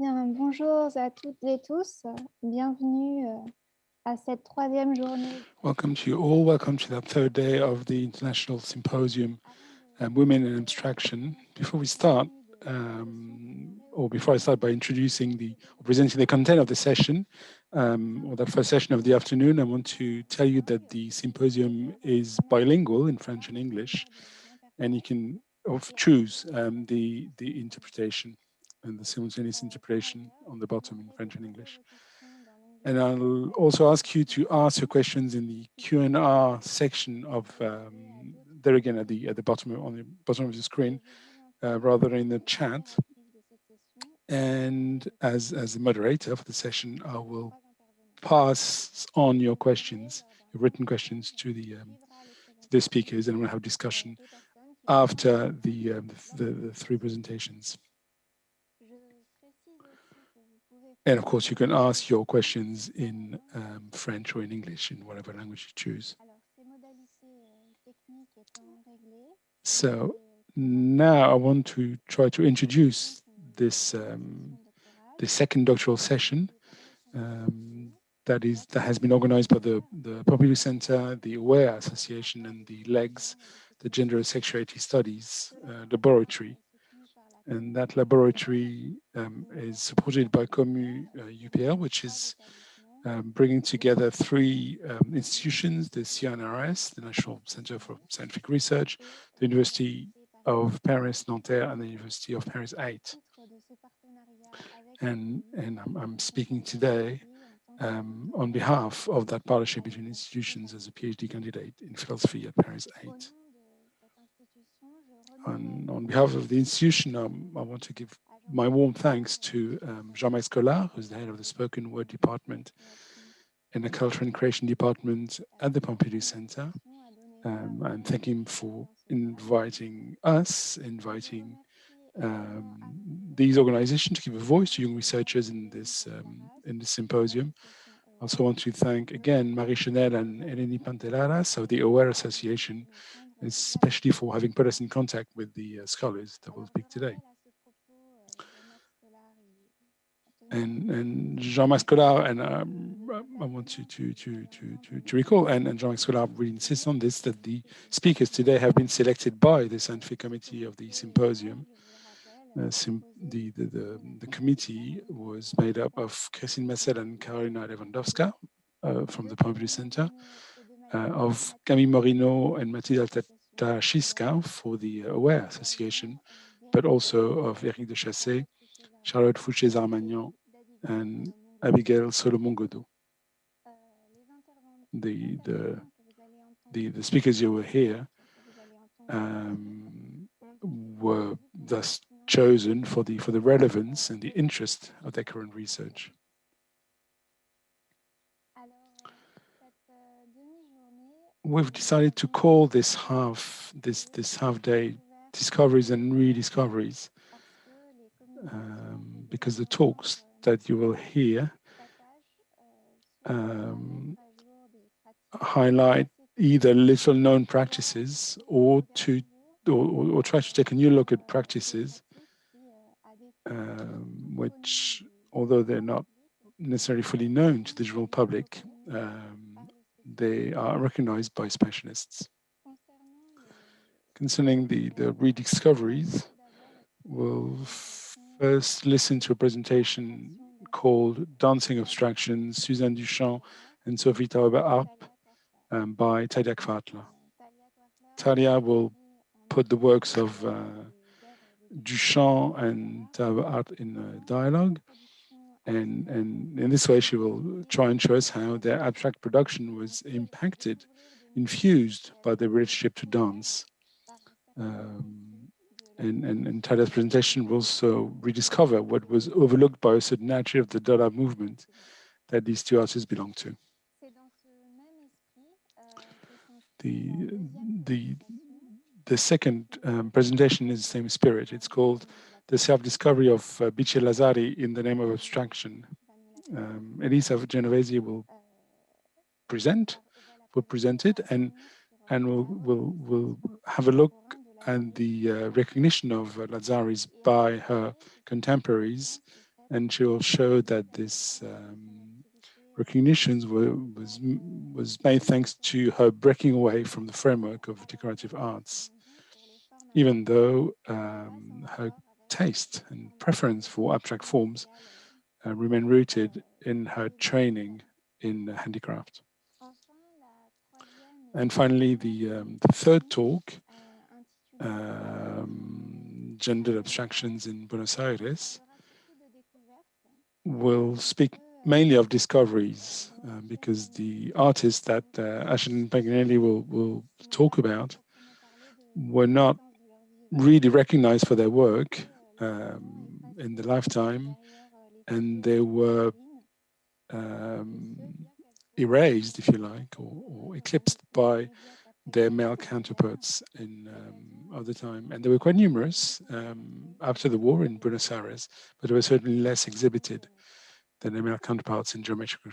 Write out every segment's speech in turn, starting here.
Bien, bonjour à toutes et tous. Bienvenue à cette troisième journée. Welcome to you all. Welcome to the third day of the International Symposium, Women in Abstraction. Before we start, or before I start by introducing or presenting the content of the session, or the first session of the afternoon, I want to tell you that the symposium is bilingual in French and English, and you can choose the interpretation and the simultaneous interpretation on the bottom in French and English. And I'll also ask you to ask your questions in the Q&A section of there again at the bottom on the bottom of the screen, rather than in the chat. And as the moderator for the session, I will pass on your questions, your written questions, to the speakers, and we'll have discussion after the three presentations. And of course, you can ask your questions in French or in English, in whatever language you choose. So now I want to try to introduce this the second doctoral session that has been organized by the Pompidou Center, the AWARE Association, and the LEGS, the Gender and Sexuality Studies Laboratory. And that laboratory is supported by COMU UPL, which is bringing together three institutions: the CNRS, the National Center for Scientific Research, the University of Paris Nanterre, and the University of Paris 8. And I'm speaking today on behalf of that partnership between institutions as a PhD candidate in philosophy at Paris 8. On behalf of the institution, I want to give my warm thanks to Jean-Marie Scolar, who's the head of the Spoken Word Department and the Culture and Creation Department at the Pompidou Center. And thank him for inviting these organizations to give a voice to young researchers in this symposium. I also want to thank again Marie Chanel and Eleni Pantelaras of the AWARE Association, especially for having put us in contact with the scholars that will speak today. And Jean-Marc Scolar, and I want to recall, and Jean-Marc Scolar really insists on this, that the speakers today have been selected by the scientific committee of the symposium. The committee was made up of Christine Massel and Karolina Lewandowska from the Pompidou Center, of Camille Morino and Mathilde Tashiska for the AWARE Association, but also of Eric de Chassé, Charlotte Fouché-Zarmagnan, and Abigail Solomon-Godot. The speakers you will hear were thus chosen for the relevance and the interest of their current research. We've decided to call this half day discoveries and rediscoveries because the talks that you will hear highlight either little known practices or try to take a new look at practices which, although they're not necessarily fully known to the general public, they are recognized by specialists. Concerning the rediscoveries, we'll first listen to a presentation called Dancing Abstractions, Suzanne Duchamp and Sophie Taube-Arp by Talia Kwartler. Talia will put the works of Duchamp and Taube-Arp in a dialogue, and in this way she will try and show us how their abstract production was impacted, infused by their relationship to dance. And Talia's presentation will also rediscover what was overlooked by a certain nature of the Dada movement that these two artists belong to. The second presentation is the same spirit. It's called The Self-Discovery of Bice Lazari in the Name of Abstraction. Elisa Genovesi will present it, and we'll have a look at the recognition of Lazaris by her contemporaries and she will show that this recognitions was made thanks to her breaking away from the framework of decorative arts, even though her taste and preference for abstract forms remain rooted in her training in handicraft. And finally, the third talk, Gendered Abstractions in Buenos Aires, will speak mainly of discoveries, because the artists that Ayelen and Pagnanelli will talk about were not really recognized for their work in the lifetime, and they were erased, if you like, or eclipsed by their male counterparts in other time. And they were quite numerous after the war in Buenos Aires, but they were certainly less exhibited than their male counterparts in geometrical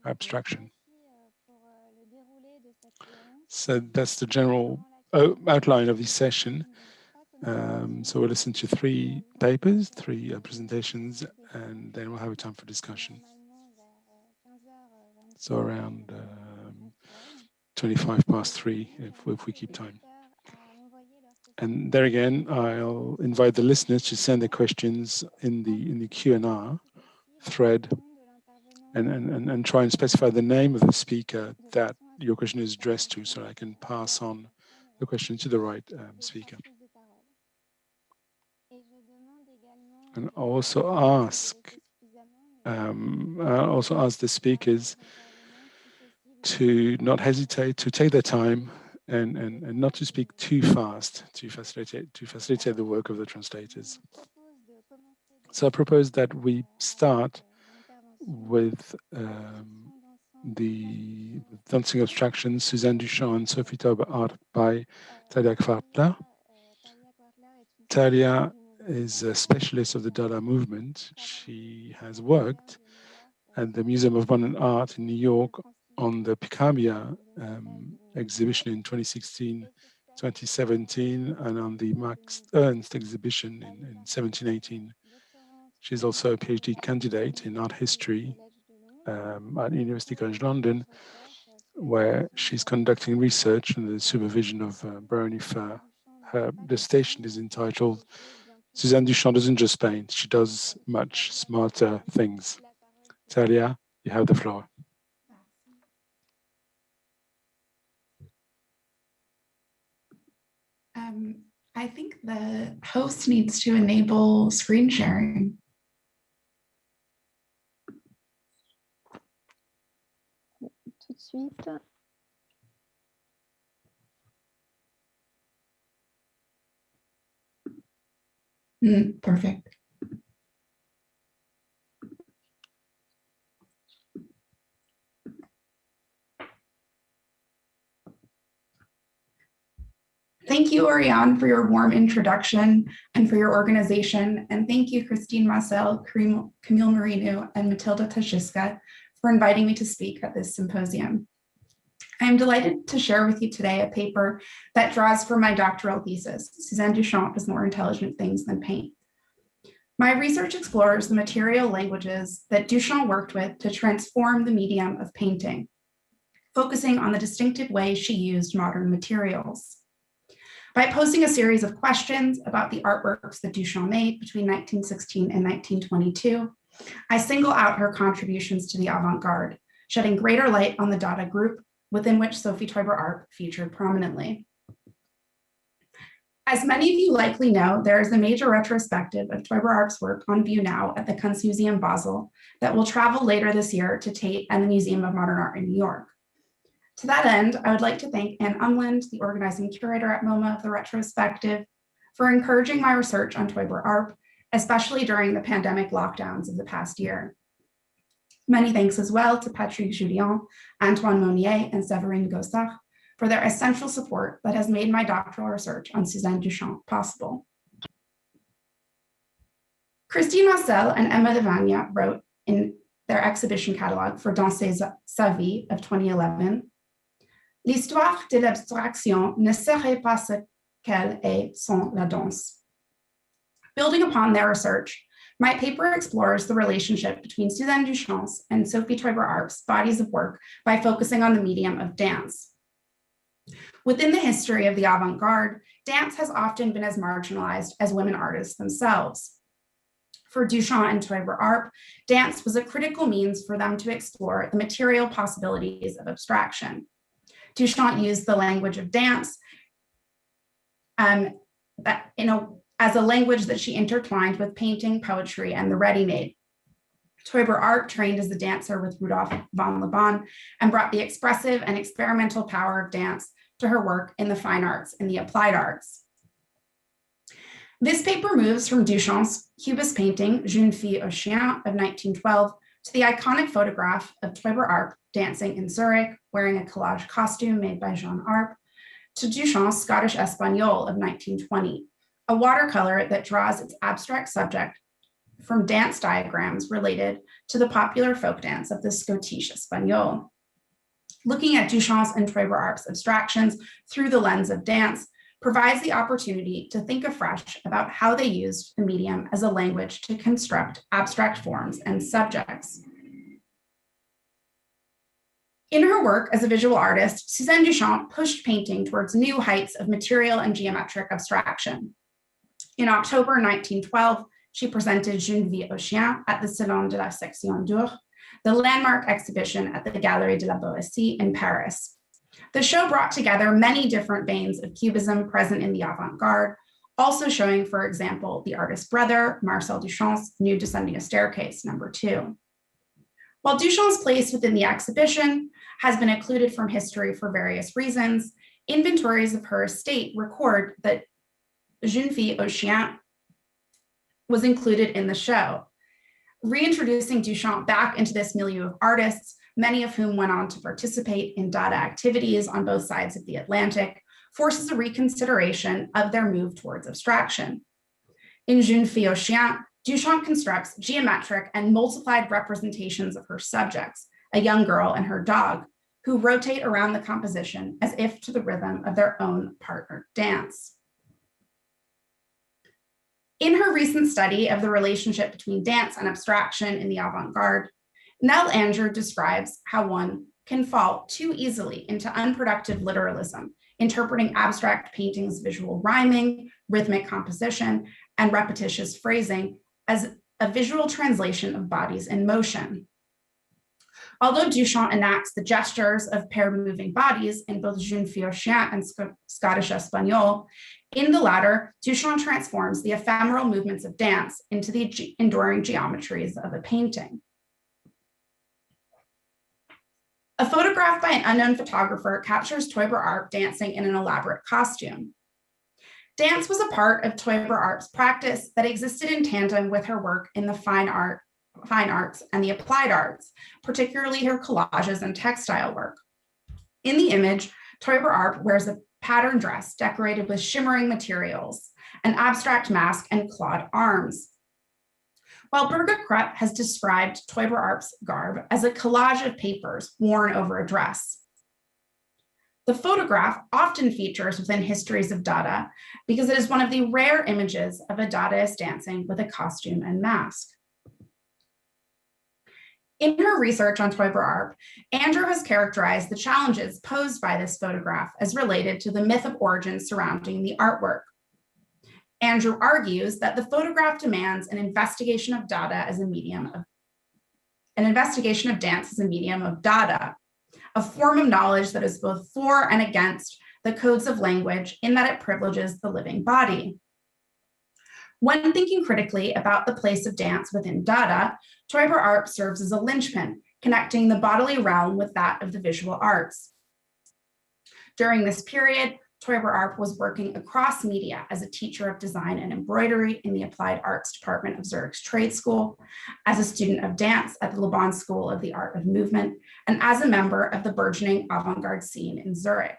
abstraction. So that's the general outline of this session. So we'll listen to 3 papers, 3 presentations, and then we'll have a time for discussion. So around 3:25 if we keep time. And there again, I'll invite the listeners to send their questions in the Q&A thread, and try and specify the name of the speaker that your question is addressed to, so I can pass on the question to the right speaker. And also ask the speakers to not hesitate, to take their time, and not to speak too fast to facilitate the work of the translators. So I propose that we start with the dancing abstractions, Suzanne Duchamp and Sophie Tauber art by Talia Kwartler. Talia is a specialist of the Dada movement. She has worked at the Museum of Modern Art in New York on the Picabia exhibition in 2016, 2017, and on the Max Ernst exhibition in 1718. She's also a PhD candidate in art history at University College London, where she's conducting research under the supervision of Barony Fer. Her dissertation is entitled Suzanne Duchamp doesn't just paint, she does much smarter things. Talia, you have the floor. I think the host needs to enable screen sharing. Tout de suite. Perfect. Thank you, Oriane, for your warm introduction and for your organization. And thank you, Christine Marcel, Camille Marino, and Matilda Tashiska for inviting me to speak at this symposium. I am delighted to share with you today a paper that draws from my doctoral thesis, Suzanne Duchamp does more intelligent things than paint. My research explores the material languages that Duchamp worked with to transform the medium of painting, focusing on the distinctive way she used modern materials. By posing a series of questions about the artworks that Duchamp made between 1916 and 1922, I single out her contributions to the avant-garde, shedding greater light on the Dada group, within which Sophie Tauber art featured prominently. As many of you likely know, there is a major retrospective of Tauber art's work on view now at the Kunstmuseum Basel that will travel later this year to Tate and the Museum of Modern Art in New York. To that end, I would like to thank Anne Umland, the organizing curator at MoMA of the retrospective, for encouraging my research on Tauber art, especially during the pandemic lockdowns of the past year. Many thanks as well to Patrick Julien, Antoine Monnier, and Séverine Gossard for their essential support that has made my doctoral research on Suzanne Duchamp possible. Christine Marcel and Emma Devania wrote in their exhibition catalog for Danser sa vie of 2011, l'histoire de l'abstraction ne serait pas ce qu'elle est sans la danse. Building upon their research, My paper explores the relationship between Suzanne Duchamp's and Sophie Teuber-Arp's bodies of work by focusing on the medium of dance. Within the history of the avant-garde, dance has often been as marginalized as women artists themselves. For Duchamp and Teuber-Arp, dance was a critical means for them to explore the material possibilities of abstraction. Duchamp used the language of dance as a language that she intertwined with painting, poetry, and the ready-made. Teuber-Arp trained as a dancer with Rudolf von Laban and brought the expressive and experimental power of dance to her work in the fine arts and the applied arts. This paper moves from Duchamp's Cubist painting, Jeune fille au chien of 1912, to the iconic photograph of Teuber-Arp dancing in Zurich, wearing a collage costume made by Jean Arp, to Duchamp's Scottish Espagnole of 1920, a watercolor that draws its abstract subject from dance diagrams related to the popular folk dance of the Scottish Espagnole. Looking at Duchamp's and Teuber-Arp's abstractions through the lens of dance provides the opportunity to think afresh about how they used the medium as a language to construct abstract forms and subjects. In her work as a visual artist, Suzanne Duchamp pushed painting towards new heights of material and geometric abstraction. In October 1912, she presented Jeune fille au chien at the Salon de la Section d'Ur, the landmark exhibition at the Galerie de la Boétie in Paris. The show brought together many different veins of Cubism present in the avant-garde, also showing, for example, the artist's brother, Marcel Duchamp's Nude Descending a Staircase, #2. While Duchamp's place within the exhibition has been occluded from history for various reasons, inventories of her estate record that Jeune fille au chien was included in the show, reintroducing Duchamp back into this milieu of artists, many of whom went on to participate in Dada activities on both sides of the Atlantic, forces a reconsideration of their move towards abstraction. In Jeune fille au chien, Duchamp constructs geometric and multiplied representations of her subjects, a young girl and her dog, who rotate around the composition as if to the rhythm of their own partnered dance. In her recent study of the relationship between dance and abstraction in the avant-garde, Nell Andrew describes how one can fall too easily into unproductive literalism, interpreting abstract paintings' visual rhyming, rhythmic composition, and repetitious phrasing as a visual translation of bodies in motion. Although Duchamp enacts the gestures of paired moving bodies in both Jeune fille au chien and Scottish Espagnole, in the latter, Duchamp transforms the ephemeral movements of dance into the enduring geometries of a painting. A photograph by an unknown photographer captures Teuber-Arp dancing in an elaborate costume. Dance was a part of Teuber-Arp's practice that existed in tandem with her work in the fine arts and the applied arts, particularly her collages and textile work. In the image, Teuber-Arp wears a patterned dress decorated with shimmering materials, an abstract mask, and clawed arms. While Birgit Krupp has described Teuber-Arp's garb as a collage of papers worn over a dress. The photograph often features within histories of Dada because it is one of the rare images of a Dadaist dancing with a costume and mask. In her research on Teuber-Arp, Andrew has characterized the challenges posed by this photograph as related to the myth of origin surrounding the artwork. Andrew argues that the photograph demands an investigation of Dada as a medium of, an investigation of dance as a medium of Dada, a form of knowledge that is both for and against the codes of language in that it privileges the living body. When thinking critically about the place of dance within Dada, Teuber-Arp serves as a linchpin, connecting the bodily realm with that of the visual arts. During this period, Teuber-Arp was working across media as a teacher of design and embroidery in the Applied Arts Department of Zurich's Trade School, as a student of dance at the Laban School of the Art of Movement, and as a member of the burgeoning avant-garde scene in Zurich.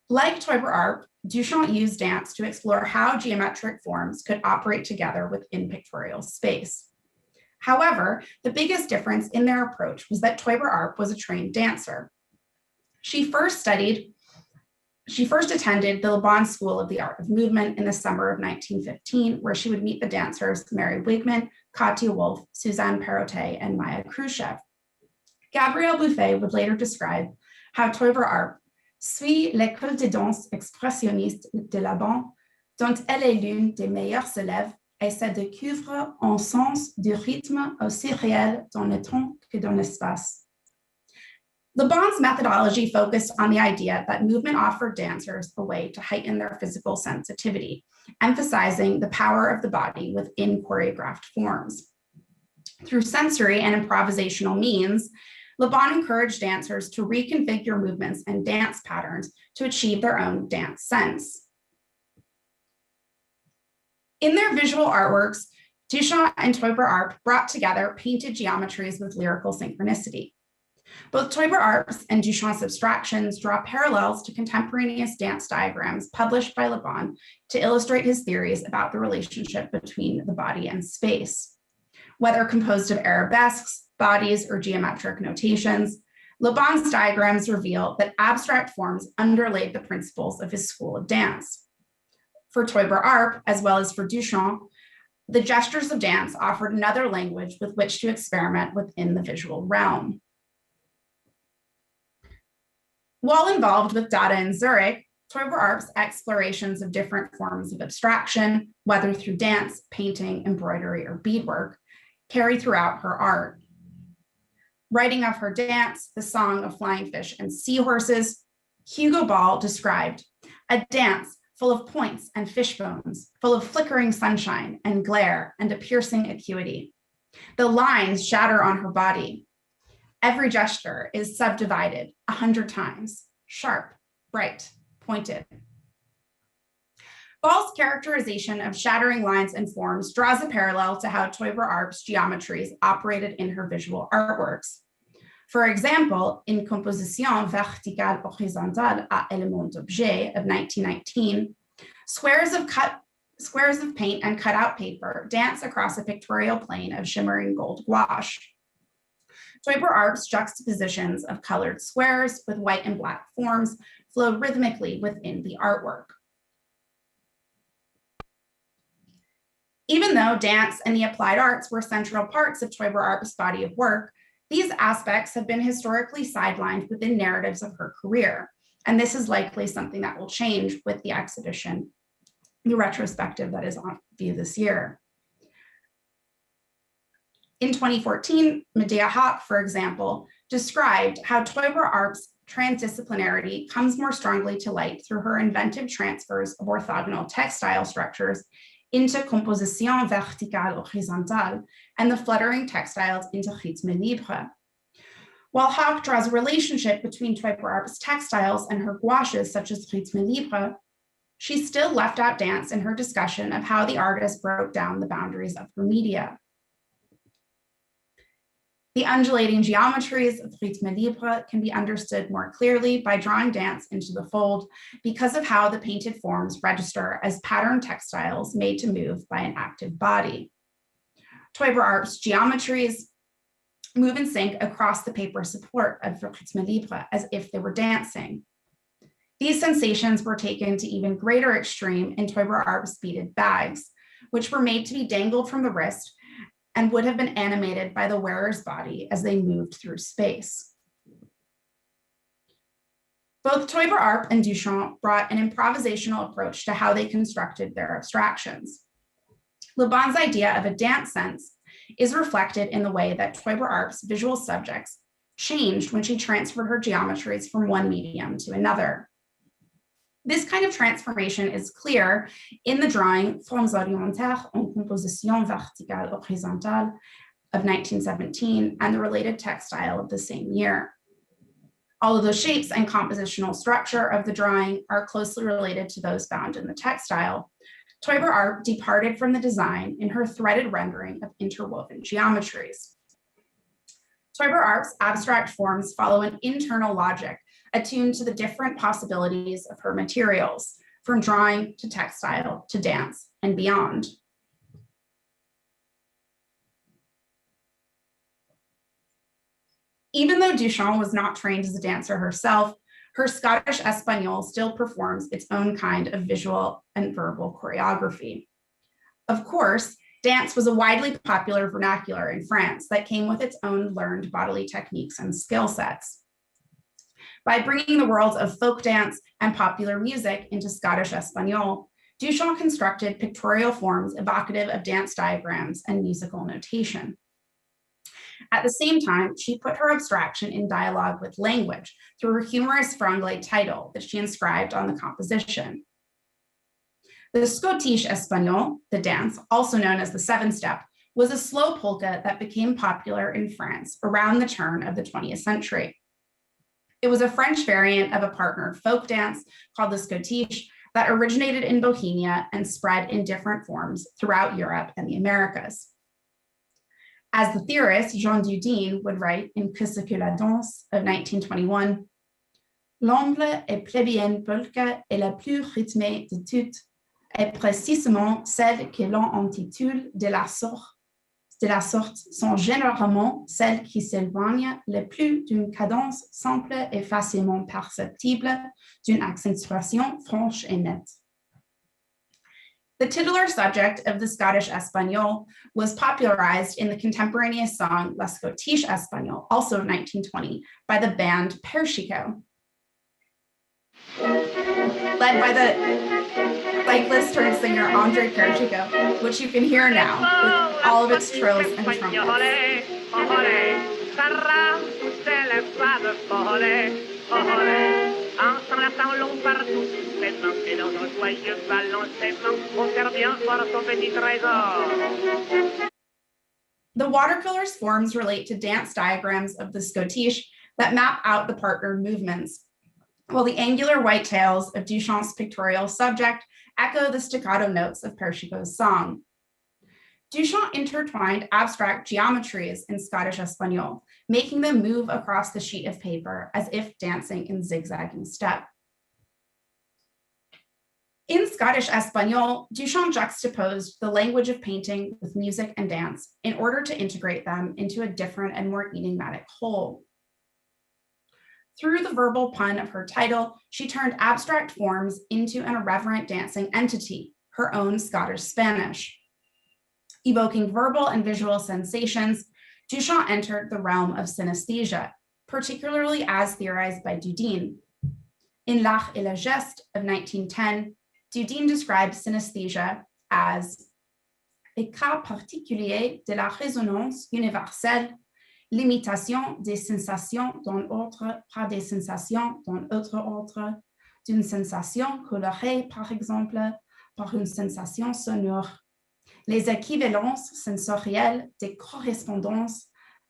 Like Teuber-Arp, Duchamp used dance to explore how geometric forms could operate together within pictorial space. However, the biggest difference in their approach was that Teuber-Arp was a trained dancer. She first studied She first attended the Le Bon School of the Art of Movement in the summer of 1915, where she would meet the dancers Mary Wigman, Katja Wolf, Suzanne Perrotet, and Maya Khrushchev. Gabrielle Buffet would later describe how Teuber Arp suit l'école de danse expressionniste de La Bon, dont elle est l'une des meilleures élèves, et se découvre un sens du rythme aussi réel dans le temps que dans l'espace. Le Bon's methodology focused on the idea that movement offered dancers a way to heighten their physical sensitivity, emphasizing the power of the body within choreographed forms. Through sensory and improvisational means, Le Bon encouraged dancers to reconfigure movements and dance patterns to achieve their own dance sense. In their visual artworks, Duchamp and Teuber Arp brought together painted geometries with lyrical synchronicity. Both Teuber Arp's and Duchamp's abstractions draw parallels to contemporaneous dance diagrams published by Le Bon to illustrate his theories about the relationship between the body and space. Whether composed of arabesques, bodies, or geometric notations, Le Bon's diagrams reveal that abstract forms underlaid the principles of his school of dance. For Teuber Arp, as well as for Duchamp, the gestures of dance offered another language with which to experiment within the visual realm. While involved with Dada in Zurich, Teuber Arp's explorations of different forms of abstraction, whether through dance, painting, embroidery, or beadwork, carry throughout her art. Writing of her dance, The Song of Flying Fish and Seahorses, Hugo Ball described a dance full of points and fishbones, full of flickering sunshine and glare and a piercing acuity. The lines shatter on her body. Every gesture is subdivided 100 times, sharp, bright, pointed. Ball's characterization of shattering lines and forms draws a parallel to how Teuber Arp's geometries operated in her visual artworks. For example, in Composition verticale horizontale à éléments d'objet of 1919, squares of paint and cutout paper dance across a pictorial plane of shimmering gold gouache. Teuber Arp's juxtapositions of colored squares with white and black forms flow rhythmically within the artwork. Even though dance and the applied arts were central parts of Teuber Arp's body of work, these aspects have been historically sidelined within narratives of her career, and this is likely something that will change with the exhibition, the retrospective that is on view this year. In 2014, Medea Hawk, for example, described how Teuber Arp's transdisciplinarity comes more strongly to light through her inventive transfers of orthogonal textile structures into composition verticale horizontale and the fluttering textiles into rythme libre. While Hawk draws a relationship between Teuber Arp's textiles and her gouaches, such as rythme libre, she still left out dance in her discussion of how the artist broke down the boundaries of her media. The undulating geometries of rythme libre can be understood more clearly by drawing dance into the fold because of how the painted forms register as patterned textiles made to move by an active body. Teuber Arp's geometries move in sync across the paper support of rythme libre as if they were dancing. These sensations were taken to even greater extreme in Teuber Arp's beaded bags, which were made to be dangled from the wrist and would have been animated by the wearer's body as they moved through space. Both Teuber Arp and Duchamp brought an improvisational approach to how they constructed their abstractions. Le Bon's idea of a dance sense is reflected in the way that Teuber Arp's visual subjects changed when she transferred her geometries from one medium to another. This kind of transformation is clear in the drawing Formes orientaires en composition verticale horizontale of 1917 and the related textile of the same year. Although the shapes and compositional structure of the drawing are closely related to those found in the textile, Teuber Arp departed from the design in her threaded rendering of interwoven geometries. Teuber Arp's abstract forms follow an internal logic attuned to the different possibilities of her materials, from drawing to textile to dance and beyond. Even though Duchamp was not trained as a dancer herself, her Scottish Espagnol still performs its own kind of visual and verbal choreography. Of course, dance was a widely popular vernacular in France that came with its own learned bodily techniques and skill sets. By bringing the worlds of folk dance and popular music into Scottish Espagnol, Duchamp constructed pictorial forms evocative of dance diagrams and musical notation. At the same time, she put her abstraction in dialogue with language through her humorous franglais title that she inscribed on the composition. The Scottish Espagnol, the dance, also known as the seven-step, was a slow polka that became popular in France around the turn of the 20th century. It was a French variant of a partnered folk dance called the Scottish that originated in Bohemia and spread in different forms throughout Europe and the Americas. As the theorist Jean Dudin would write in Que ce que la danse of 1921, l'humble et plébéienne polka est la plus rythmée de toutes, est précisément celle que l'on intitule de la sorte sont généralement celles qui s'éloignent le plus d'une cadence simple et facilement perceptible, d'une accentuation franche et nette. The titular subject of the Scottish Espagnol was popularized in the contemporaneous song La Scottish Espagnol, also of 1920, by the band Persico, led by the cyclist turned singer Andre Persico, which you can hear now with all of its trills and trumpets. The watercolor's forms relate to dance diagrams of the Scottish that map out the partnered movements, while the angular white tails of Duchamp's pictorial subject echo the staccato notes of Persico's song. Duchamp intertwined abstract geometries in Scottish Espagnol, making them move across the sheet of paper as if dancing in zigzagging step. In Scottish Espagnol, Duchamp juxtaposed the language of painting with music and dance in order to integrate them into a different and more enigmatic whole. Through the verbal pun of her title, she turned abstract forms into an irreverent dancing entity, her own Scottish Spanish. Evoking verbal and visual sensations, Duchamp entered the realm of synesthesia, particularly as theorized by Dudin. In L'Art et le Geste of 1910, Dudin described synesthesia as a cas particulier de la résonance universelle, l'imitation des sensations d'un autre par des sensations d'un autre, d'une sensation colorée, par exemple, par une sensation sonore. Les équivalences sensorielles des correspondances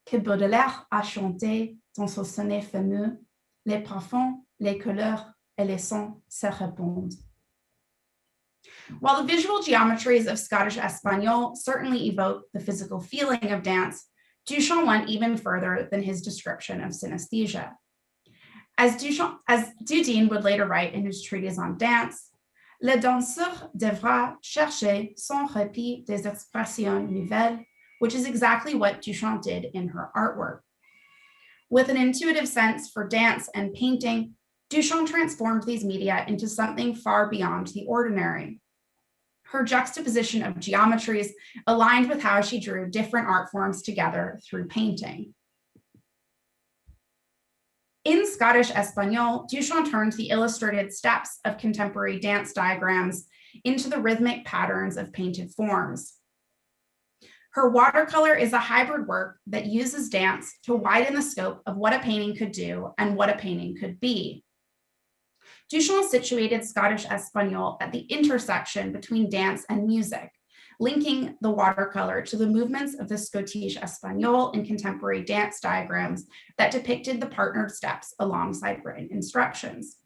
que Baudelaire a chantées dans son sonnet fameux, les parfums, les couleurs et les sons se répondent. While the visual geometries of Scottish Espagnol certainly evoke the physical feeling of dance, Duchamp went even further than his description of synesthesia. As Dudin would later write in his treatise on dance, le danseur devra chercher sans répit des expressions nouvelles, which is exactly what Duchamp did in her artwork. With an intuitive sense for dance and painting, Duchamp transformed these media into something far beyond the ordinary. Her juxtaposition of geometries aligned with how she drew different art forms together through painting. In Scottish Espagnol, Duchamp turned the illustrated steps of contemporary dance diagrams into the rhythmic patterns of painted forms. Her watercolor is a hybrid work that uses dance to widen the scope of what a painting could do and what a painting could be. Duchamp situated Scottish Espagnol at the intersection between dance and music, linking the watercolor to the movements of the Scottish Espagnol in contemporary dance diagrams that depicted the partnered steps alongside written instructions.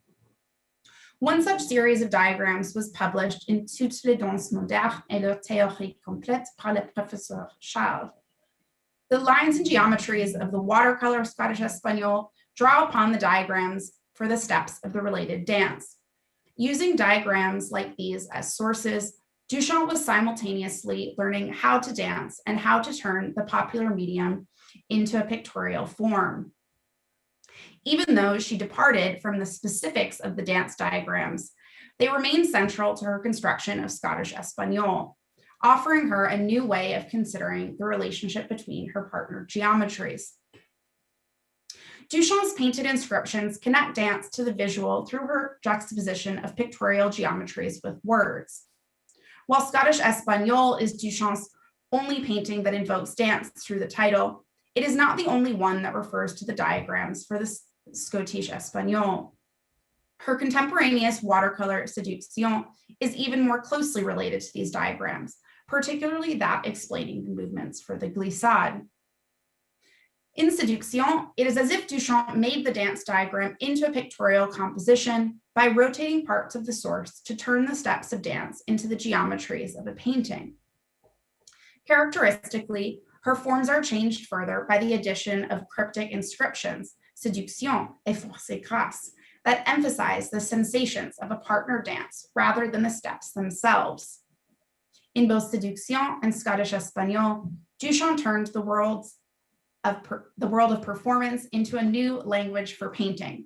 One such series of diagrams was published in Toutes les danses modernes et leur théorie complète par le professeur Charles. The lines and geometries of the watercolor Scottish Espagnol draw upon the diagrams for the steps of the related dance. Using diagrams like these as sources, Duchamp was simultaneously learning how to dance and how to turn the popular medium into a pictorial form. Even though she departed from the specifics of the dance diagrams, they remain central to her construction of Scottish Espagnole, offering her a new way of considering the relationship between her partner geometries. Duchamp's painted inscriptions connect dance to the visual through her juxtaposition of pictorial geometries with words. While Scottish Espagnole is Duchamp's only painting that invokes dance through the title, it is not the only one that refers to the diagrams for the Scottish Espagnole. Her contemporaneous watercolor Séduction is even more closely related to these diagrams, particularly that explaining the movements for the glissade. In Séduction, it is as if Duchamp made the dance diagram into a pictorial composition by rotating parts of the source to turn the steps of dance into the geometries of a painting. Characteristically, her forms are changed further by the addition of cryptic inscriptions, Séduction et force grâce, that emphasize the sensations of a partner dance rather than the steps themselves. In both Séduction and Scottish Espagnole, Duchamp turned the world of performance into a new language for painting.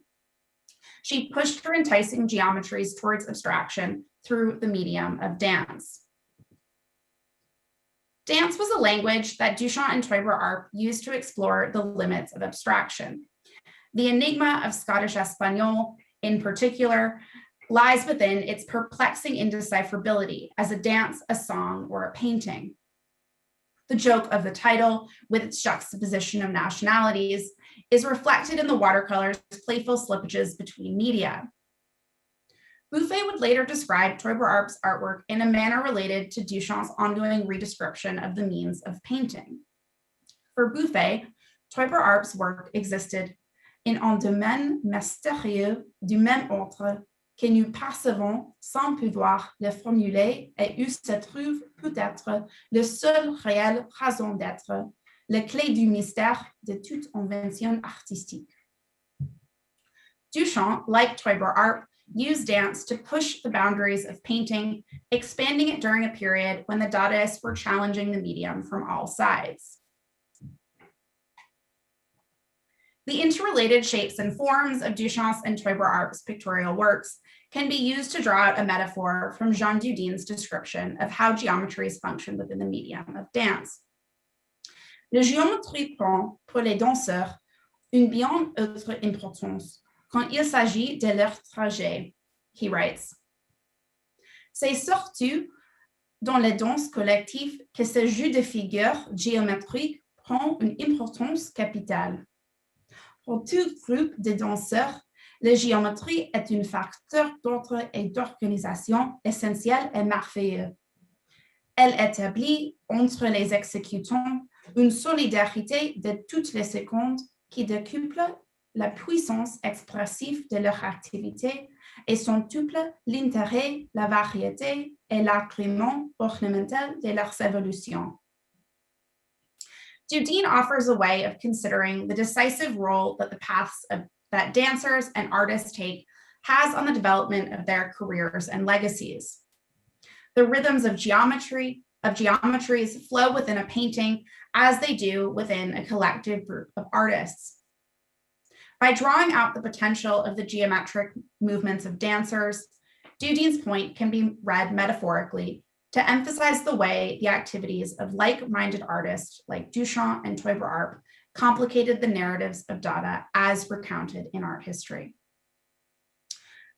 She pushed her enticing geometries towards abstraction through the medium of dance. Dance was a language that Duchamp and Toiber Arp used to explore the limits of abstraction. The enigma of Scottish Espagnole, in particular, lies within its perplexing indecipherability as a dance, a song, or a painting. The joke of the title, with its juxtaposition of nationalities, is reflected in the watercolor's playful slippages between media. Buffet would later describe Toiber Arp's artwork in a manner related to Duchamp's ongoing redescription of the means of painting. For Buffet, Toiber Arp's work existed in un domaine mystérieux du même ordre que nous percevons sans pouvoir le formuler et où se trouve peut-être le seul réel raison d'être, la clé du mystère de toute invention artistique. Duchamp, like Toiber Arp, used dance to push the boundaries of painting, expanding it during a period when the Dadaists were challenging the medium from all sides. The interrelated shapes and forms of Duchamp's and Toiber Arp's pictorial works can be used to draw out a metaphor from Jean Dudin's description of how geometries function within the medium of dance. La géométrie prend, pour les danseurs, une bien autre importance quand il s'agit de leur trajet, he writes. C'est surtout dans les danses collectives que ce jeu de figures géométriques prend une importance capitale. Pour tout groupe de danseurs, la géométrie est un facteur d'ordre et d'organisation essentiel et merveilleux. Elle établit entre les exécutants une solidarité de toutes les secondes qui décuple la puissance expressive de leur activité et centuple l'intérêt, la variété et l'agrément ornemental de leurs évolutions. Dudin offers a way of considering the decisive role that the paths that dancers and artists take has on the development of their careers and legacies. The rhythms of geometries flow within a painting as they do within a collective group of artists. By drawing out the potential of the geometric movements of dancers, Dudin's point can be read metaphorically to emphasize the way the activities of like-minded artists like Duchamp and Toiber Arp complicated the narratives of Dada as recounted in art history.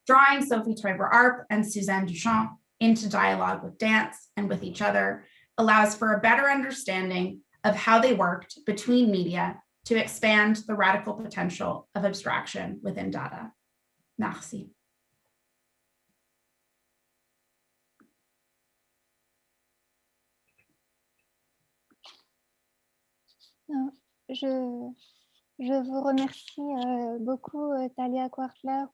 Drawing Sophie Toiber Arp and Suzanne Duchamp into dialogue with dance and with each other allows for a better understanding of how they worked between media to expand the radical potential of abstraction within Dada. Merci. Je vous remercie beaucoup, Talia Kwartler,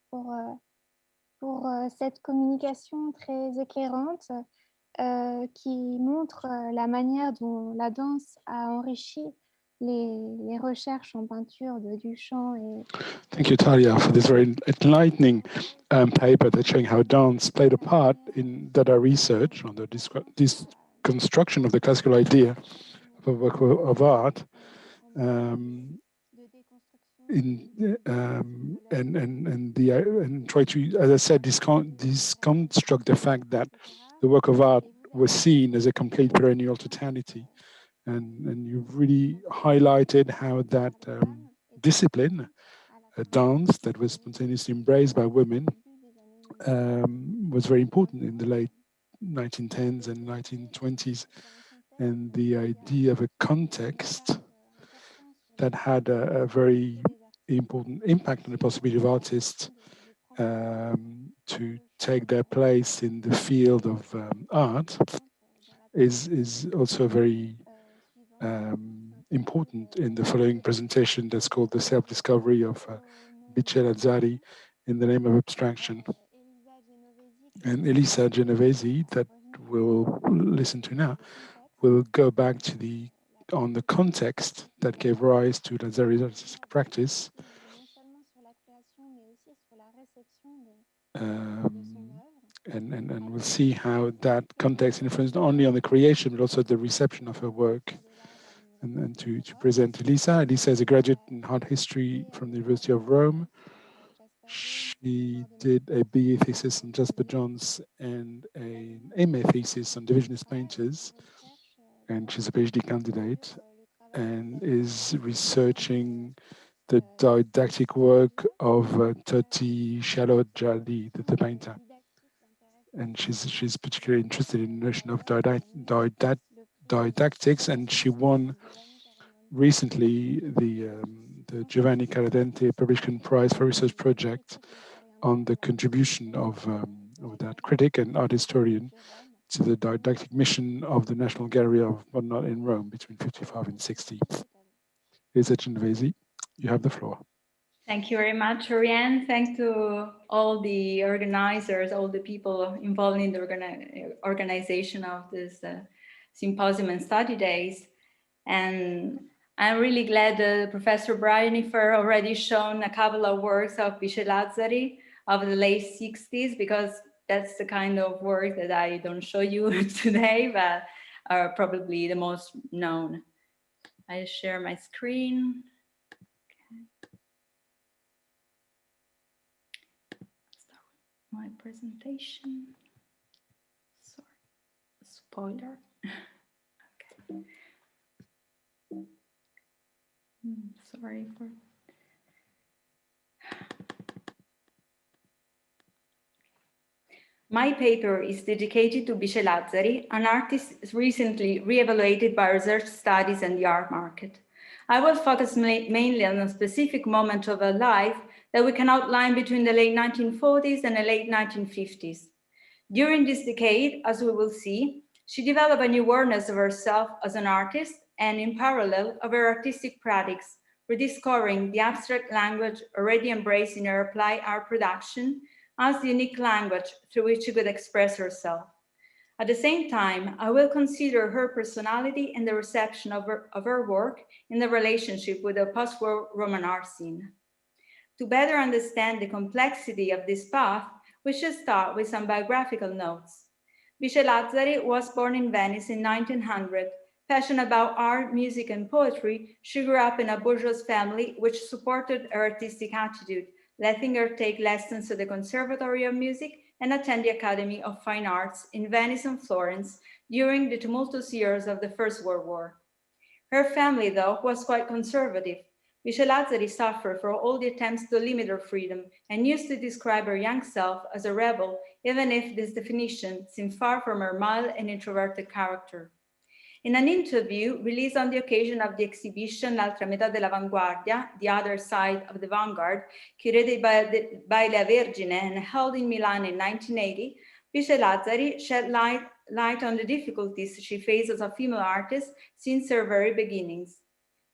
pour cette communication très éclairante qui montre la manière dont la danse a enrichi les recherches en peinture de Duchamp. Thank you, Talia, for this very enlightening paper that's showing how dance played a part in Dada research on the construction of the classical idea of a work of art. and try to, as I said, deconstruct the fact that the work of art was seen as a complete perennial totality, and you've really highlighted how that discipline, a dance that was spontaneously embraced by women, was very important in the late 1910s and 1920s, and the idea of a context that had a very important impact on the possibility of artists to take their place in the field of art is also very important in the following presentation that's called The Self-Discovery of Michel Azzari in the Name of Abstraction. And Elisa Genovesi, that we'll listen to now, will go back to the context that gave rise to Azzari's artistic practice, and we'll see how that context influenced not only on the creation but also the reception of her work. And to present Elisa. Elisa is a graduate in art history from the University of Rome. She did a BA thesis on Jasper Johns and an MA thesis on divisionist painters, and she's a PhD candidate and is researching the didactic work of Toti Shalot-Jali, the painter. And she's particularly interested in the notion of didactics, and she won recently the Giovanni Caradente Publication Prize for Research Project on the contribution of that critic and art historian to the didactic mission of the National Gallery of Modern Art in Rome between 55 and 60. Elisa Genovesi, you have the floor. Thank you very much, Oriane. Thanks to all the organizers, all the people involved in the organization of this symposium and study days. And I'm really glad Professor Brianifer already shown a couple of works of Michel Azzari of the late 60s, because that's the kind of work that I don't show you today, but are probably the most known. I share my screen. My presentation. Sorry, spoiler. Okay. Sorry for. My paper is dedicated to Michel Azzari, an artist recently re-evaluated by research studies and the art market. I will focus mainly on a specific moment of her life that we can outline between the late 1940s and the late 1950s. During this decade, as we will see, she developed a new awareness of herself as an artist and, in parallel, of her artistic practice, rediscovering the abstract language already embraced in her applied art production as the unique language through which she could express herself. At the same time, I will consider her personality and the reception of her work in the relationship with the post-war Roman art scene. To better understand the complexity of this path, we should start with some biographical notes. Michel Azzari was born in Venice in 1900. Passionate about art, music, and poetry, she grew up in a bourgeois family which supported her artistic attitude, letting her take lessons at the Conservatory of Music and attend the Academy of Fine Arts in Venice and Florence during the tumultuous years of the First World War. Her family, though, was quite conservative. Michel Azzari suffered for all the attempts to limit her freedom and used to describe her young self as a rebel, even if this definition seemed far from her mild and introverted character. In an interview released on the occasion of the exhibition L'altra metà dell'avanguardia, The Other Side of the Vanguard, curated by La Vergine and held in Milan in 1980, Michel Azzari shed light on the difficulties she faced as a female artist since her very beginnings.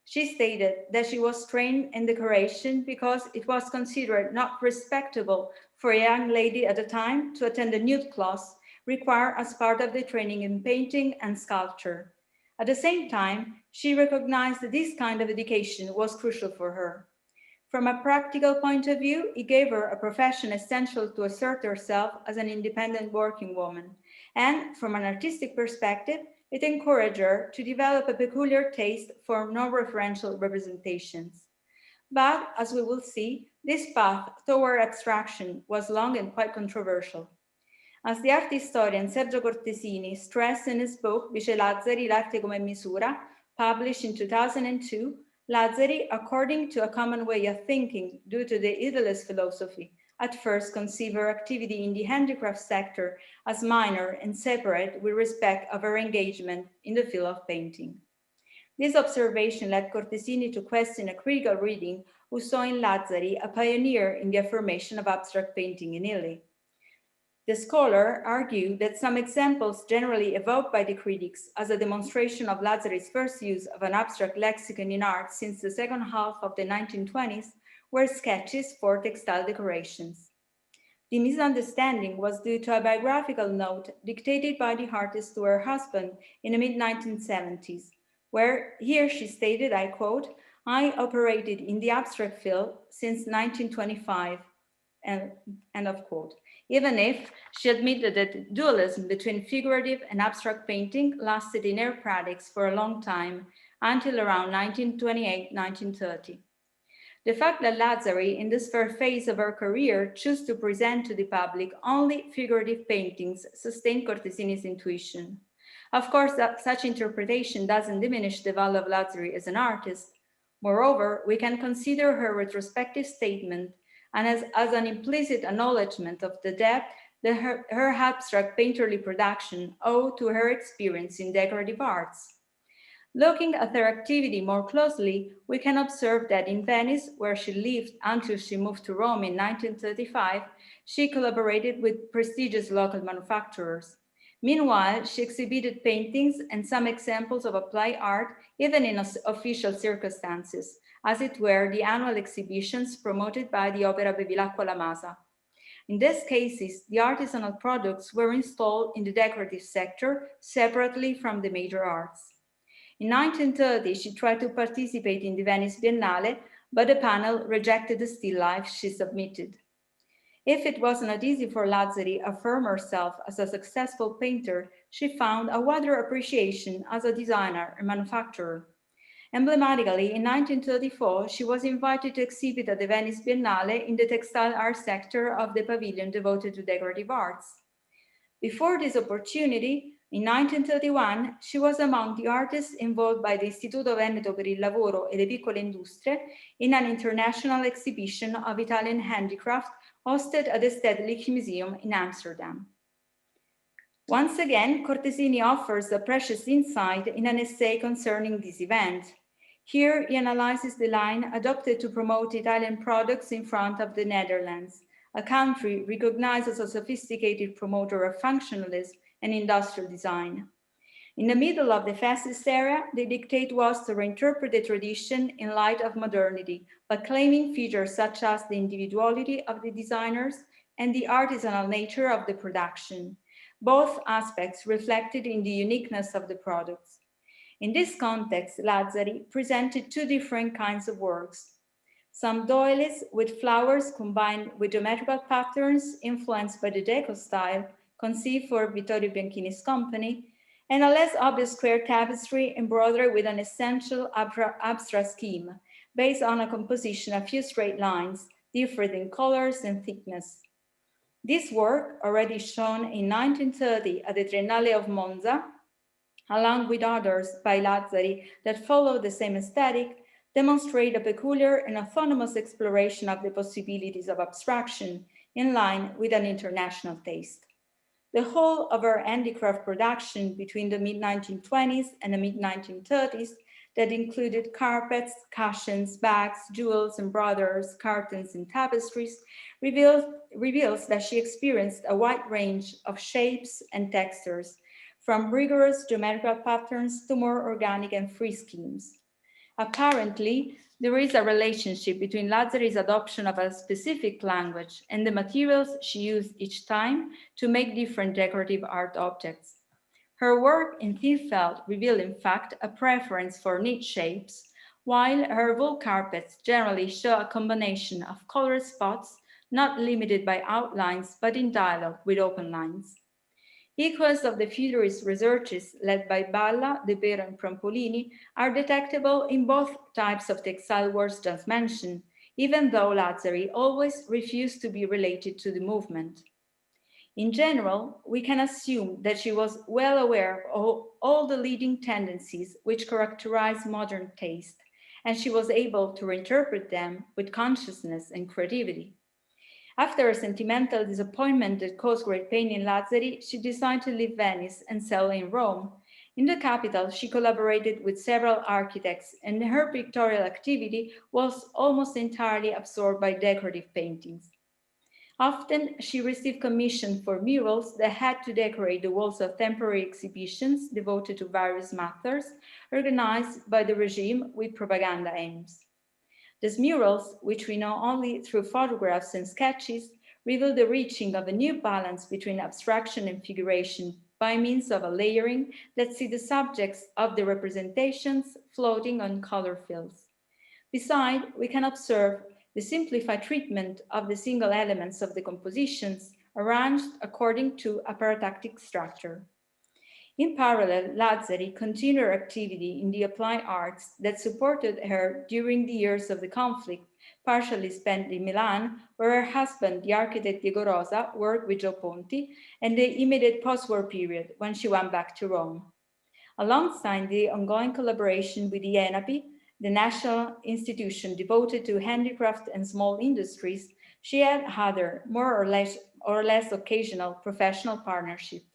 She stated that she was trained in decoration because it was considered not respectable for a young lady at the time to attend a nude class required as part of the training in painting and sculpture. At the same time, she recognized that this kind of education was crucial for her. From a practical point of view, it gave her a profession essential to assert herself as an independent working woman. And from an artistic perspective, it encouraged her to develop a peculiar taste for non-referential representations. But, as we will see, this path toward abstraction was long and quite controversial. As the art historian Sergio Cortesini stressed in his book Vice Lazzari, L'arte come misura, published in 2002, Lazzari, according to a common way of thinking due to the idealist philosophy, at first conceived her activity in the handicraft sector as minor and separate with respect of her engagement in the field of painting. This observation led Cortesini to question a critical reading who saw in Lazzari a pioneer in the affirmation of abstract painting in Italy. The scholar argued that some examples generally evoked by the critics as a demonstration of Lazzari's first use of an abstract lexicon in art since the second half of the 1920s were sketches for textile decorations. The misunderstanding was due to a biographical note dictated by the artist to her husband in the mid-1970s, where here she stated, I quote, "I operated in the abstract field since 1925, end of quote. Even if she admitted that dualism between figurative and abstract painting lasted in her practice for a long time, until around 1928-1930. The fact that Lazzari, in this first phase of her career, chose to present to the public only figurative paintings sustained Cortesini's intuition. Of course, such interpretation doesn't diminish the value of Lazzari as an artist. Moreover, we can consider her retrospective statement and as an implicit acknowledgement of the depth that her abstract painterly production owed to her experience in decorative arts. Looking at her activity more closely, we can observe that in Venice, where she lived until she moved to Rome in 1935, she collaborated with prestigious local manufacturers. Meanwhile, she exhibited paintings and some examples of applied art, even in official circumstances, as it were the annual exhibitions promoted by the Opera Bevilacqua La Masa. In these cases, the artisanal products were installed in the decorative sector separately from the major arts. In 1930, she tried to participate in the Venice Biennale, but the panel rejected the still life she submitted. If it was not easy for Lazzari to affirm herself as a successful painter, she found a wider appreciation as a designer and manufacturer. Emblematically, in 1934, she was invited to exhibit at the Venice Biennale in the textile art sector of the pavilion devoted to decorative arts. Before this opportunity, in 1931, she was among the artists involved by the Istituto Veneto per il Lavoro e le Piccole Industrie in an international exhibition of Italian handicraft hosted at the Stedelijk Museum in Amsterdam. Once again, Cortesini offers a precious insight in an essay concerning this event. Here, he analyzes the line adopted to promote Italian products in front of the Netherlands, a country recognized as a sophisticated promoter of functionalism and industrial design. In the middle of the fascist era, the dictate was to reinterpret the tradition in light of modernity, by claiming features such as the individuality of the designers and the artisanal nature of the production, both aspects reflected in the uniqueness of the products. In this context, Lazzari presented two different kinds of works. Some doilies with flowers combined with geometrical patterns influenced by the Deco style, conceived for Vittorio Bianchini's company, and a less obvious square tapestry embroidered with an essential abstract scheme, based on a composition of few straight lines, different in colors and thickness. This work, already shown in 1930 at the Triennale of Monza, along with others by Lazzari that follow the same aesthetic, demonstrate a peculiar and autonomous exploration of the possibilities of abstraction in line with an international taste. The whole of her handicraft production between the mid-1920s and the mid-1930s that included carpets, cushions, bags, jewels, embroideries, curtains, and tapestries reveals that she experienced a wide range of shapes and textures, from rigorous geometrical patterns to more organic and free schemes. Apparently, there is a relationship between Lazzari's adoption of a specific language and the materials she used each time to make different decorative art objects. Her work in thin felt revealed, in fact, a preference for neat shapes, while her wool carpets generally show a combination of colored spots not limited by outlines but in dialogue with open lines. Echoes of the futurist researches led by Balla, De Pero, and Prampolini are detectable in both types of textile works just mentioned, even though Lazzari always refused to be related to the movement. In general, we can assume that she was well aware of all the leading tendencies which characterize modern taste, and she was able to reinterpret them with consciousness and creativity. After a sentimental disappointment that caused great pain in Lazzari, she decided to leave Venice and settle in Rome. In the capital, she collaborated with several architects, and her pictorial activity was almost entirely absorbed by decorative paintings. Often, she received commissions for murals that had to decorate the walls of temporary exhibitions devoted to various matters, organized by the regime with propaganda aims. These murals, which we know only through photographs and sketches, reveal the reaching of a new balance between abstraction and figuration by means of a layering that sees the subjects of the representations floating on color fields. Besides, we can observe the simplified treatment of the single elements of the compositions arranged according to a paratactic structure. In parallel, Lazzari continued her activity in the applied arts that supported her during the years of the conflict, partially spent in Milan, where her husband, the architect Diego Rosa, worked with Gio Ponti, and the immediate post-war period when she went back to Rome. Alongside the ongoing collaboration with the ENAPI, the national institution devoted to handicraft and small industries, she had other, more or less occasional professional partnerships.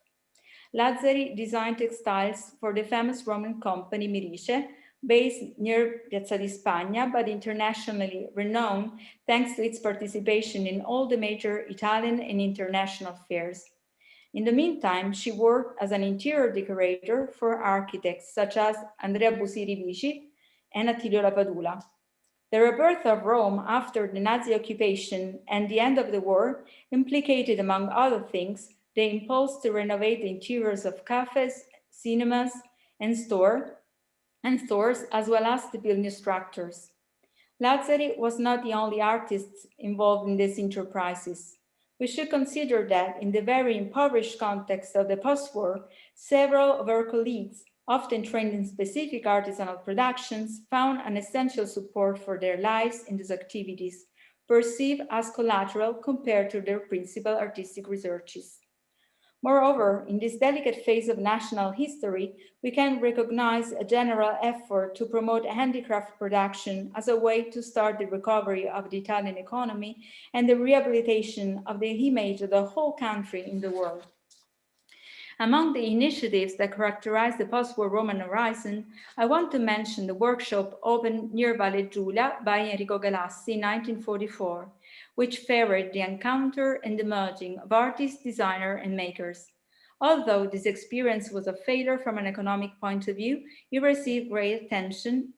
Lazzari designed textiles for the famous Roman company Mirice, based near Piazza di Spagna, but internationally renowned thanks to its participation in all the major Italian and international fairs. In the meantime, she worked as an interior decorator for architects such as Andrea Busiri Vici and Attilio Lapadula. The rebirth of Rome after the Nazi occupation and the end of the war implicated, among other things, the impulse to renovate the interiors of cafes, cinemas, and stores, as well as to build new structures. Lazzari was not the only artist involved in these enterprises. We should consider that in the very impoverished context of the post-war, several of her colleagues, often trained in specific artisanal productions, found an essential support for their lives in these activities, perceived as collateral compared to their principal artistic researches. Moreover, in this delicate phase of national history, we can recognize a general effort to promote handicraft production as a way to start the recovery of the Italian economy and the rehabilitation of the image of the whole country in the world. Among the initiatives that characterize the post-war Roman horizon, I want to mention the workshop opened near Valle Giulia by Enrico Galassi in 1944, which favored the encounter and the merging of artists, designers, and makers. Although this experience was a failure from an economic point of view, it received great attention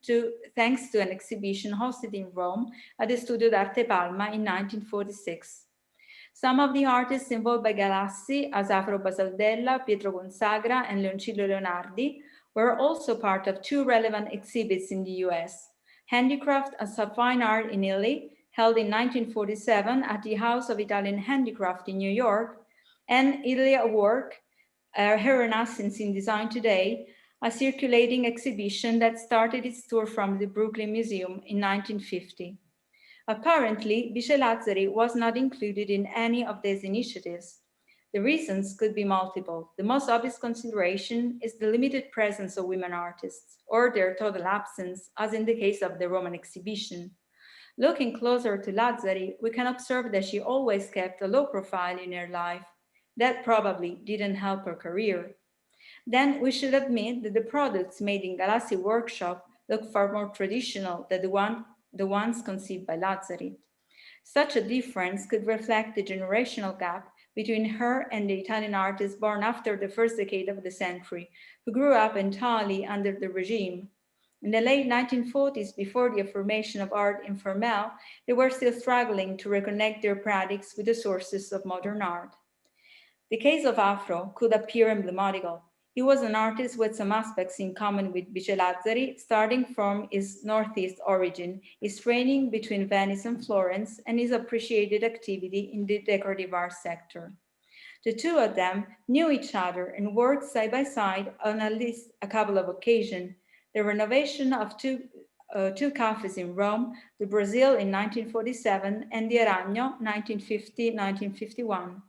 thanks to an exhibition hosted in Rome at the Studio d'Arte Palma in 1946. Some of the artists involved by Galassi, as Afro Basaldella, Pietro Gonzagra, and Leoncillo Leonardi, were also part of two relevant exhibits in the US, Handicraft as a Fine Art in Italy, held in 1947 at the House of Italian Handicraft in New York, and Italy at Work, Her Renaissance in Design Today, a circulating exhibition that started its tour from the Brooklyn Museum in 1950. Apparently, Bice Lazzari was not included in any of these initiatives. The reasons could be multiple. The most obvious consideration is the limited presence of women artists, or their total absence, as in the case of the Roman exhibition. Looking closer to Lazzari, we can observe that she always kept a low profile in her life. That probably didn't help her career. Then we should admit that the products made in Galassi workshop look far more traditional than the ones conceived by Lazzari. Such a difference could reflect the generational gap between her and the Italian artists born after the first decade of the century, who grew up entirely under the regime. In the late 1940s, before the affirmation of art informel, they were still struggling to reconnect their practice with the sources of modern art. The case of Afro could appear emblematical. He was an artist with some aspects in common with Bice Lazzari, starting from his Northeast origin, his training between Venice and Florence, and his appreciated activity in the decorative art sector. The two of them knew each other and worked side by side on at least a couple of occasions. The renovation of two cafes in Rome, the Brazil in 1947 and the Aragno 1950-1951.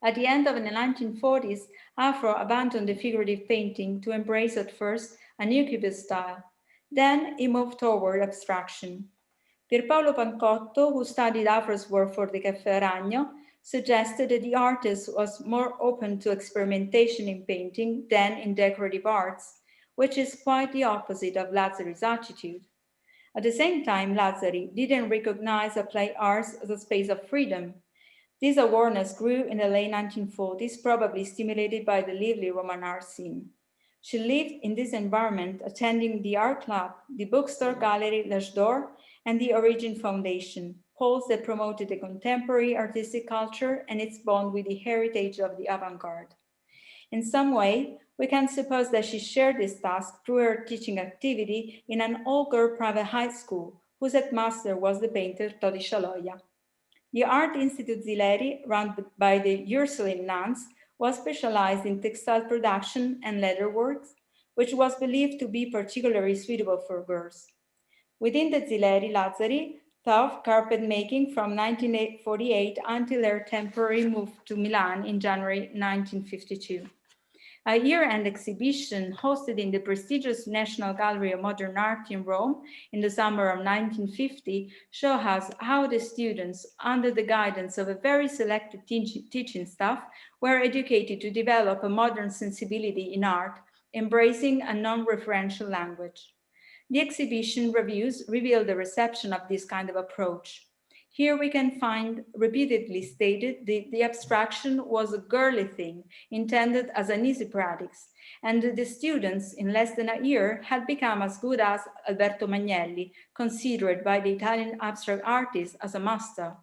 At the end of the 1940s, Afro abandoned the figurative painting to embrace at first a new cubist style. Then he moved toward abstraction. Pierpaolo Pancotto, who studied Afro's work for the Café Aragno, suggested that the artist was more open to experimentation in painting than in decorative arts, which is quite the opposite of Lazzari's attitude. At the same time, Lazzari didn't recognize applied arts as a space of freedom. This awareness grew in the late 1940s, probably stimulated by the lively Roman art scene. She lived in this environment, attending the art club, the bookstore gallery L'Âge d'Or, and the Origin Foundation, poles that promoted the contemporary artistic culture and its bond with the heritage of the avant-garde. In some way, we can suppose that she shared this task through her teaching activity in an all-girl private high school, whose headmaster was the painter Todi Scialoia. The Art Institute Zileri, run by the Ursuline nuns, was specialized in textile production and leatherworks, which was believed to be particularly suitable for girls. Within the Zileri, Lazzari taught carpet making from 1948 until her temporary move to Milan in January 1952. A year-end exhibition hosted in the prestigious National Gallery of Modern Art in Rome in the summer of 1950 shows us how the students, under the guidance of a very selected teaching staff, were educated to develop a modern sensibility in art, embracing a non-referential language. The exhibition reviews reveal the reception of this kind of approach. Here we can find repeatedly stated that the abstraction was a girly thing intended as an easy practice, and the students in less than a year had become as good as Alberto Pagnanelli, considered by the Italian abstract artists as a master.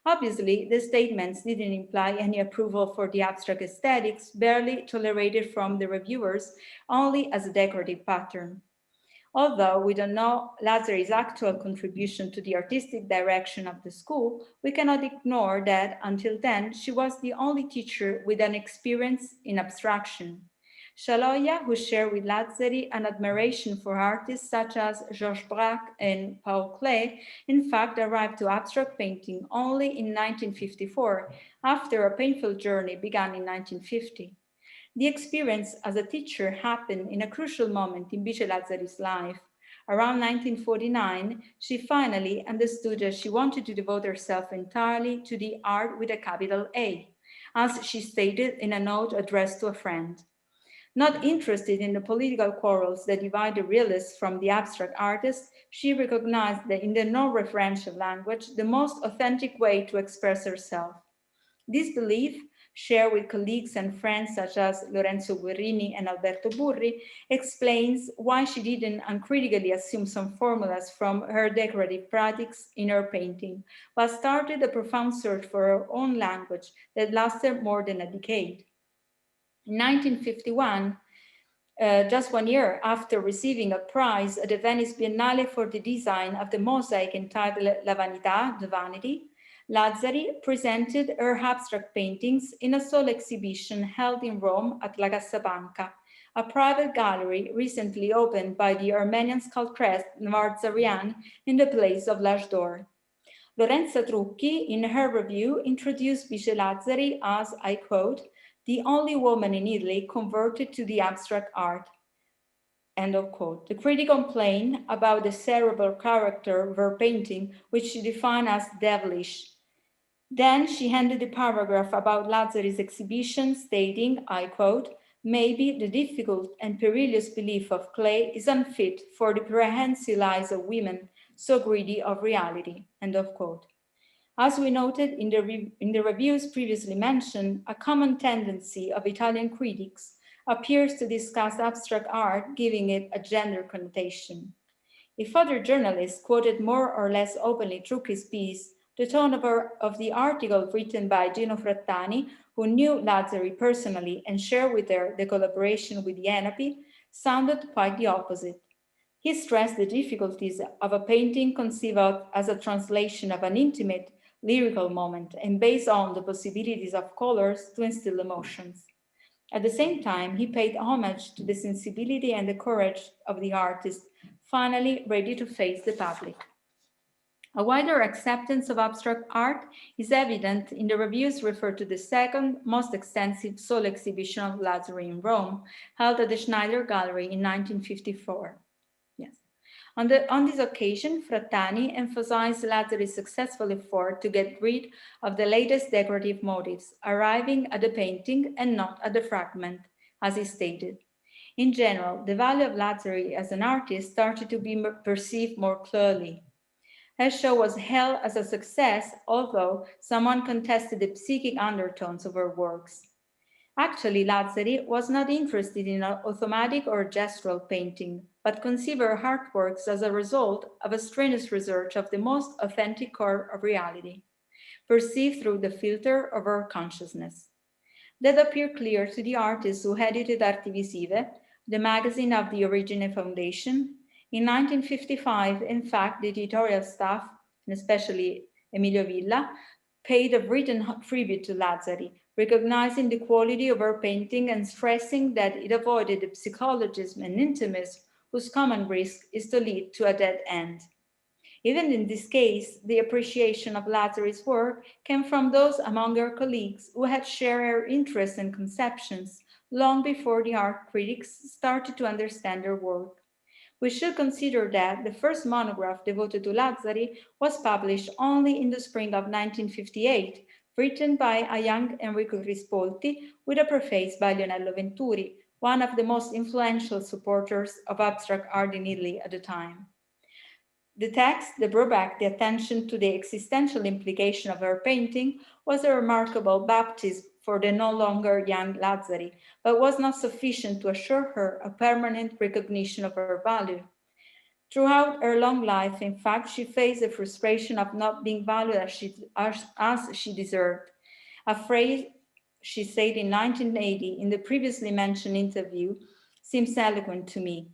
Obviously, the statements didn't imply any approval for the abstract aesthetics, barely tolerated from the reviewers, only as a decorative pattern. Although we don't know Lazzari's actual contribution to the artistic direction of the school, we cannot ignore that until then she was the only teacher with an experience in abstraction. Scialoia, who shared with Lazzari an admiration for artists such as Georges Braque and Paul Klee, in fact arrived to abstract painting only in 1954, after a painful journey begun in 1950. The experience as a teacher happened in a crucial moment in Bice Lazzari's life. Around 1949, she finally understood that she wanted to devote herself entirely to the art with a capital A, as she stated in a note addressed to a friend. Not interested in the political quarrels that divide the realists from the abstract artists, she recognized that in the non-referential language, the most authentic way to express herself. This belief, shared with colleagues and friends such as Lorenzo Guerrini and Alberto Burri, explains why she didn't uncritically assume some formulas from her decorative practice in her painting, but started a profound search for her own language that lasted more than a decade. In 1951, just 1 year after receiving a prize at the Venice Biennale for the design of the mosaic entitled La Vanità, The Vanity, Lazzari presented her abstract paintings in a sole exhibition held in Rome at La Cassapanca, a private gallery recently opened by the Armenian sculptress Nvar Zarian in the place of L'Âge d'Or. Lorenza Trucchi, in her review, introduced Bice Lazzari as, I quote, the only woman in Italy converted to the abstract art. End of quote. The critic complained about the cerebral character of her painting, which she defined as devilish. Then she handed a paragraph about Lazzari's exhibition, stating, I quote, maybe the difficult and perilous belief of Klee is unfit for the prehensile eyes of women, so greedy of reality, end of quote. As we noted in the reviews previously mentioned, a common tendency of Italian critics appears to discuss abstract art, giving it a gender connotation. If other journalists quoted more or less openly Trucchi's piece, the tone of the article written by Gino Frattani, who knew Lazzari personally and shared with her the collaboration with the Enopi, sounded quite the opposite. He stressed the difficulties of a painting conceived as a translation of an intimate lyrical moment, and based on the possibilities of colors to instill emotions. At the same time, he paid homage to the sensibility and the courage of the artist, finally ready to face the public. A wider acceptance of abstract art is evident in the reviews referred to the second most extensive solo exhibition of Lazzari in Rome, held at the Schneider Gallery in 1954. Yes. On this occasion, Frattani emphasized Lazzari's successful effort to get rid of the latest decorative motifs, arriving at the painting and not at the fragment, as he stated. In general, the value of Lazzari as an artist started to be perceived more clearly. Her show was hailed as a success, although someone contested the psychic undertones of her works. Actually, Lazzari was not interested in automatic or gestural painting, but conceived her artworks as a result of a strenuous research of the most authentic core of reality, perceived through the filter of her consciousness. That appeared clear to the artists who edited Arti Visive, the magazine of the Origine Foundation. In 1955, in fact, the editorial staff, and especially Emilio Villa, paid a written tribute to Lazzari, recognizing the quality of her painting and stressing that it avoided the psychologism and intimism whose common risk is to lead to a dead end. Even in this case, the appreciation of Lazzari's work came from those among her colleagues who had shared her interests and conceptions long before the art critics started to understand her work. We should consider that the first monograph devoted to Lazzari was published only in the spring of 1958, written by a young Enrico Crispolti with a preface by Leonello Venturi, one of the most influential supporters of abstract art in Italy at the time. The text that brought back the attention to the existential implication of her painting was a remarkable baptism for the no longer young Lazzari, but was not sufficient to assure her a permanent recognition of her value. Throughout her long life, in fact, she faced the frustration of not being valued as she deserved, a phrase she said in 1980 in the previously mentioned interview seems eloquent to me.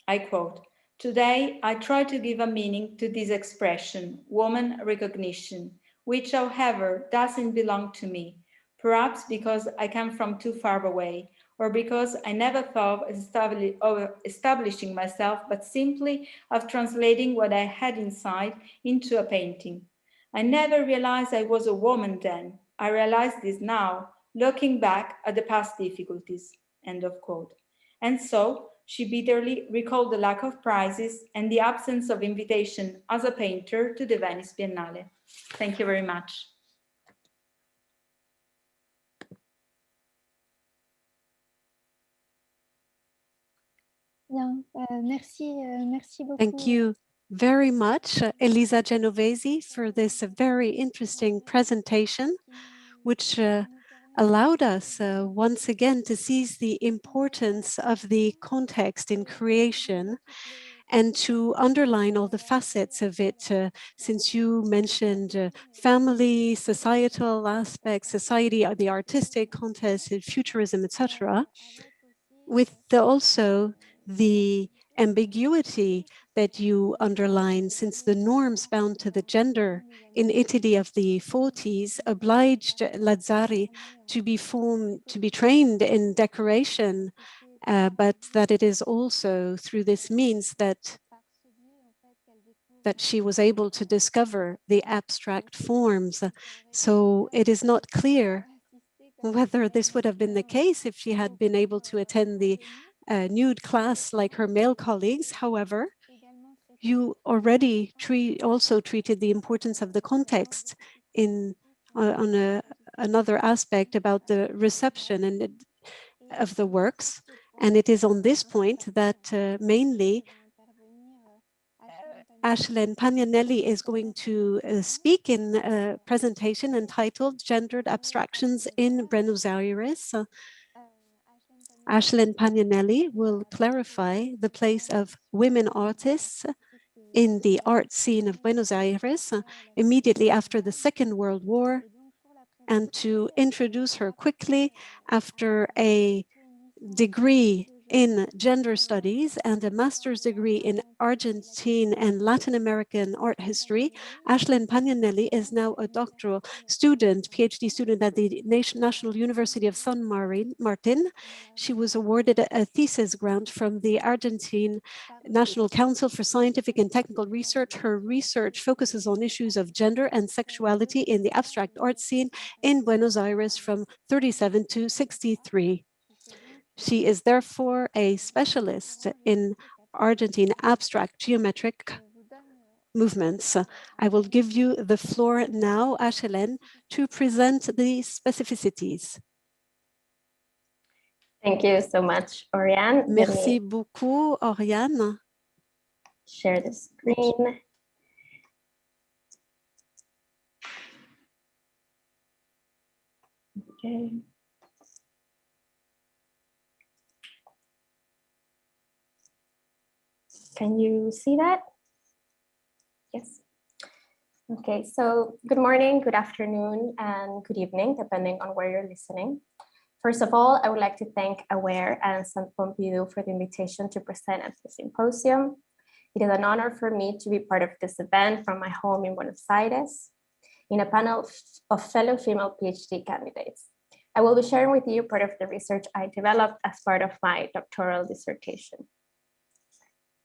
I quote, "Today, I try to give a meaning to this expression, woman recognition, which, however, doesn't belong to me, perhaps because I come from too far away, or because I never thought of establishing myself, but simply of translating what I had inside into a painting. I never realized I was a woman then. I realize this now, looking back at the past difficulties." End of quote. And so, she bitterly recalled the lack of prizes and the absence of invitation as a painter to the Venice Biennale. Thank you very much. Merci beaucoup. Thank you very much, Elisa Genovesi, for this very interesting presentation, which allowed us once again to seize the importance of the context in creation and to underline all the facets of it, since you mentioned family, societal aspects, society, the artistic context, futurism, etc., with also the ambiguity that you underline, since the norms bound to the gender in Italy of the 40s obliged Lazzari to be trained in decoration, but that it is also through this means that she was able to discover the abstract forms. So it is not clear whether this would have been the case if she had been able to attend the nude class like her male colleagues. However, you already also treated the importance of the context in on another aspect about the reception and of the works. And it is on this point that mainly Ayelen Pagnanelli is going to speak in a presentation entitled Gendered Abstractions in Buenos Aires. Ayelen Pagnanelli will clarify the place of women artists in the art scene of Buenos Aires immediately after the Second World War, and to introduce her quickly after a degree in gender studies and a master's degree in Argentine and Latin American art history. Ayelen Pagnanelli is now a doctoral student, PhD student at the National University of San Martin. She was awarded a thesis grant from the Argentine National Council for Scientific and Technical Research. Her research focuses on issues of gender and sexuality in the abstract art scene in Buenos Aires from 37 to 63. She is therefore a specialist in Argentine abstract geometric movements. I will give you the floor now, Ayelen, to present the specificities. Thank you so much, Oriane. Merci beaucoup, Oriane. Share the screen. Okay. Can you see that? Yes. Okay, so good morning, good afternoon, and good evening, depending on where you're listening. First of all, I would like to thank AWARE and Centre Pompidou for the invitation to present at the symposium. It is an honor for me to be part of this event from my home in Buenos Aires in a panel of fellow female PhD candidates. I will be sharing with you part of the research I developed as part of my doctoral dissertation.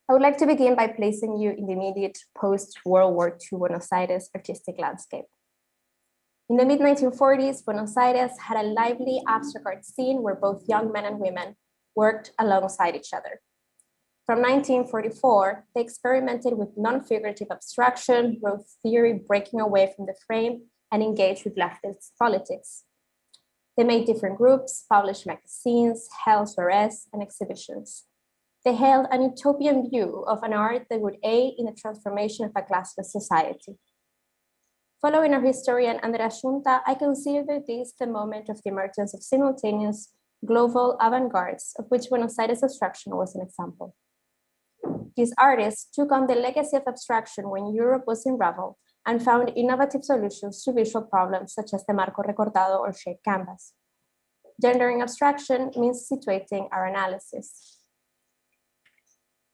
I would like to begin by placing you in the immediate post-World War II Buenos Aires artistic landscape. In the mid-1940s, Buenos Aires had a lively abstract art scene where both young men and women worked alongside each other. From 1944, they experimented with non-figurative abstraction, wrote theory breaking away from the frame, and engaged with leftist politics. They made different groups, published magazines, held soirees and exhibitions. They held an utopian view of an art that would aid in the transformation of a classless society. Following our historian Andrea Junta, I consider this the moment of the emergence of simultaneous global avant-gardes, of which Buenos Aires abstraction was an example. These artists took on the legacy of abstraction when Europe was in revolt and found innovative solutions to visual problems such as the marco recortado or shaped canvas. Gendering abstraction means situating our analysis.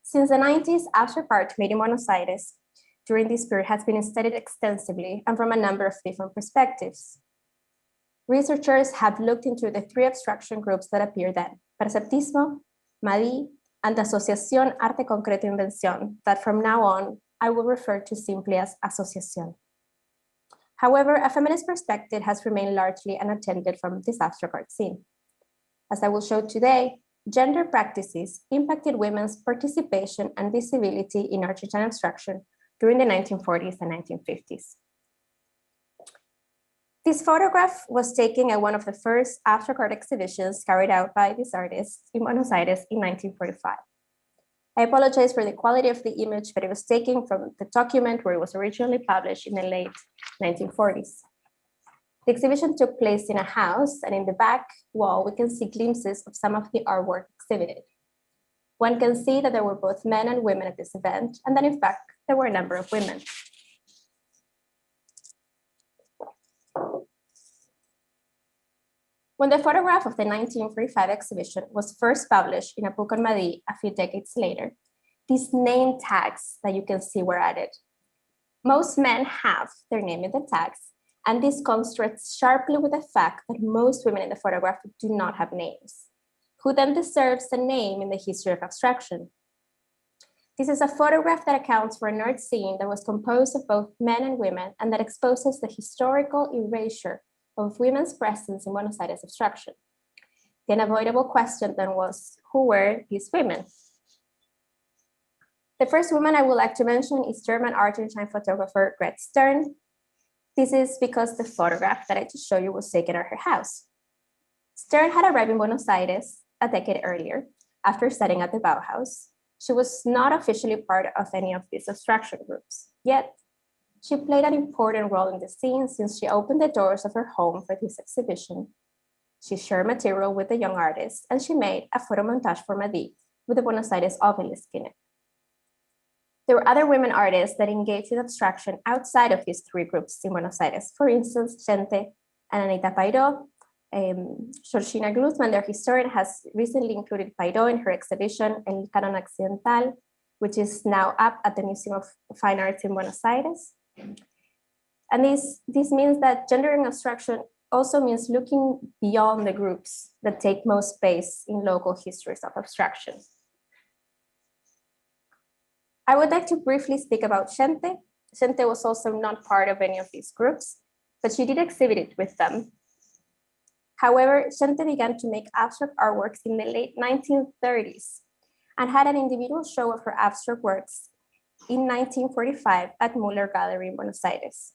Since the 90s, abstract art made in Buenos Aires during this period has been studied extensively and from a number of different perspectives. Researchers have looked into the three abstraction groups that appeared then: Perceptismo, MADI, and Asociación Arte Concreto Invención, that from now on I will refer to simply as Asociación. However, a feminist perspective has remained largely unattended from this abstract art scene. As I will show today, gender practices impacted women's participation and visibility in Argentine abstraction during the 1940s and 1950s. This photograph was taken at one of the first abstract art exhibitions carried out by these artists in Buenos Aires in 1945. I apologize for the quality of the image, but it was taken from the document where it was originally published in the late 1940s. The exhibition took place in a house, and in the back wall, we can see glimpses of some of the artwork exhibited. One can see that there were both men and women at this event, and that in fact, there were a number of women. When the photograph of the 1945 exhibition was first published in a book on MADI a few decades later, these name tags that you can see were added. Most men have their name in the tags, and this contrasts sharply with the fact that most women in the photograph do not have names. Who then deserves a name in the history of abstraction? This is a photograph that accounts for an art scene that was composed of both men and women and that exposes the historical erasure of women's presence in Buenos Aires abstraction. The unavoidable question then was, who were these women? The first woman I would like to mention is German-Argentine photographer Gretchen Stern. This is because the photograph that I just showed you was taken at her house. Stern had arrived in Buenos Aires a decade earlier after studying at the Bauhaus. She was not officially part of any of these abstraction groups, yet she played an important role in the scene since she opened the doors of her home for this exhibition. She shared material with the young artist, and she made a photo montage for MADI with the Buenos Aires obelisk in it. There were other women artists that engaged in abstraction outside of these three groups in Buenos Aires. For instance, Gente and Anita Pairó, Georgina Glusman, their historian, has recently included Pairó in her exhibition El Canon Accidental, which is now up at the Museum of Fine Arts in Buenos Aires. And this means that gendering abstraction also means looking beyond the groups that take most space in local histories of abstraction. I would like to briefly speak about Xente. Xente was also not part of any of these groups, but she did exhibit it with them. However, Xente began to make abstract artworks in the late 1930s and had an individual show of her abstract works in 1945 at Müller Gallery in Buenos Aires.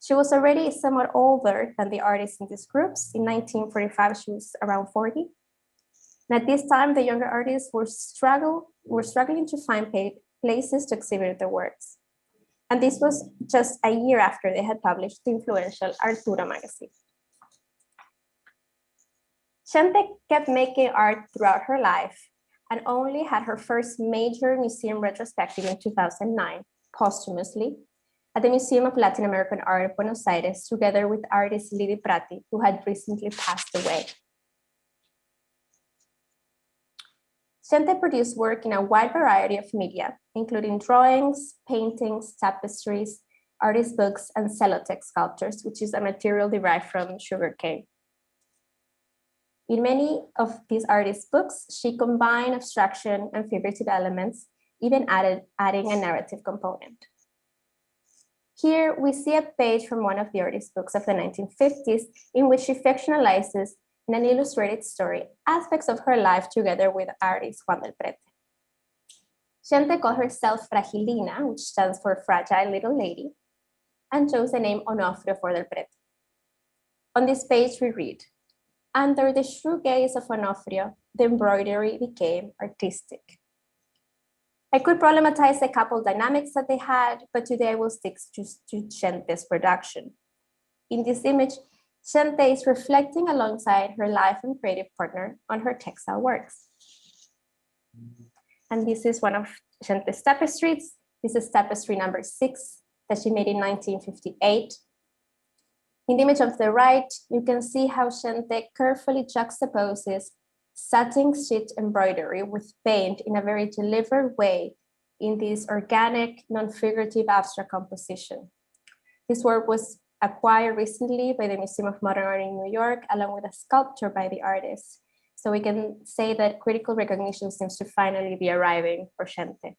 She was already somewhat older than the artists in these groups. In 1945, she was around 40. And at this time, the younger artists were struggling to find places to exhibit their works. And this was just a year after they had published the influential Artura magazine. Xente kept making art throughout her life and only had her first major museum retrospective in 2009, posthumously, at the Museum of Latin American Art of Buenos Aires, together with artist Lidy Prati, who had recently passed away. Xente produced work in a wide variety of media, including drawings, paintings, tapestries, artist books, and cellotex sculptures, which is a material derived from sugarcane. In many of these artist books, she combined abstraction and figurative elements, even adding a narrative component. Here we see a page from one of the artist books of the 1950s in which she fictionalizes in an illustrated story aspects of her life together with artist Juan del Prete. Xente called herself Fragilina, which stands for Fragile Little Lady, and chose the name Onofrio for del Prete. On this page we read, "Under the shrewd gaze of Onofrio, the embroidery became artistic." I could problematize the couple dynamics that they had, but today I will stick to Xente's production. In this image, Xente is reflecting alongside her life and creative partner on her textile works. And this is one of Xente's tapestries. This is tapestry number 6 that she made in 1958. In the image of the right, you can see how Xente carefully juxtaposes satin stitch embroidery with paint in a very deliberate way in this organic, non-figurative abstract composition. This work was acquired recently by the Museum of Modern Art in New York, along with a sculpture by the artist. So we can say that critical recognition seems to finally be arriving for Xente.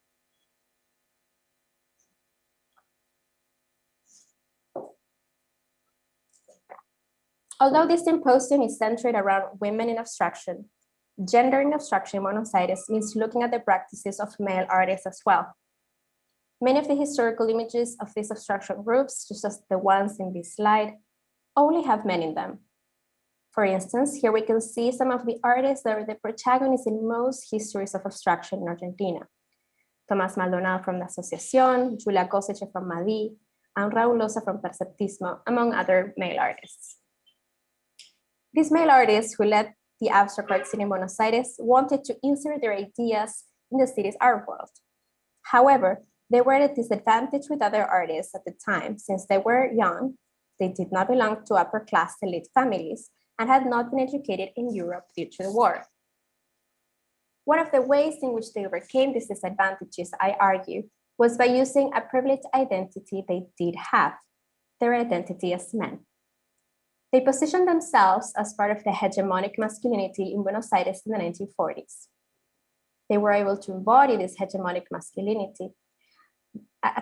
Although this symposium is centered around women in abstraction, gender in abstraction in Buenos Aires means looking at the practices of male artists as well. Many of the historical images of these abstraction groups, just as the ones in this slide, only have men in them. For instance, here we can see some of the artists that are the protagonists in most histories of abstraction in Argentina. Tomás Maldonado from the Asociación, Julia Koseche from Madi, and Raúl Loza from Perceptismo, among other male artists. These male artists who led the abstract art scene in Buenos Aires wanted to insert their ideas in the city's art world. However, they were at a disadvantage with other artists at the time since they were young, they did not belong to upper-class elite families, and had not been educated in Europe due to the war. One of the ways in which they overcame these disadvantages, I argue, was by using a privileged identity they did have, their identity as men. They positioned themselves as part of the hegemonic masculinity in Buenos Aires in the 1940s. They were able to embody this hegemonic masculinity,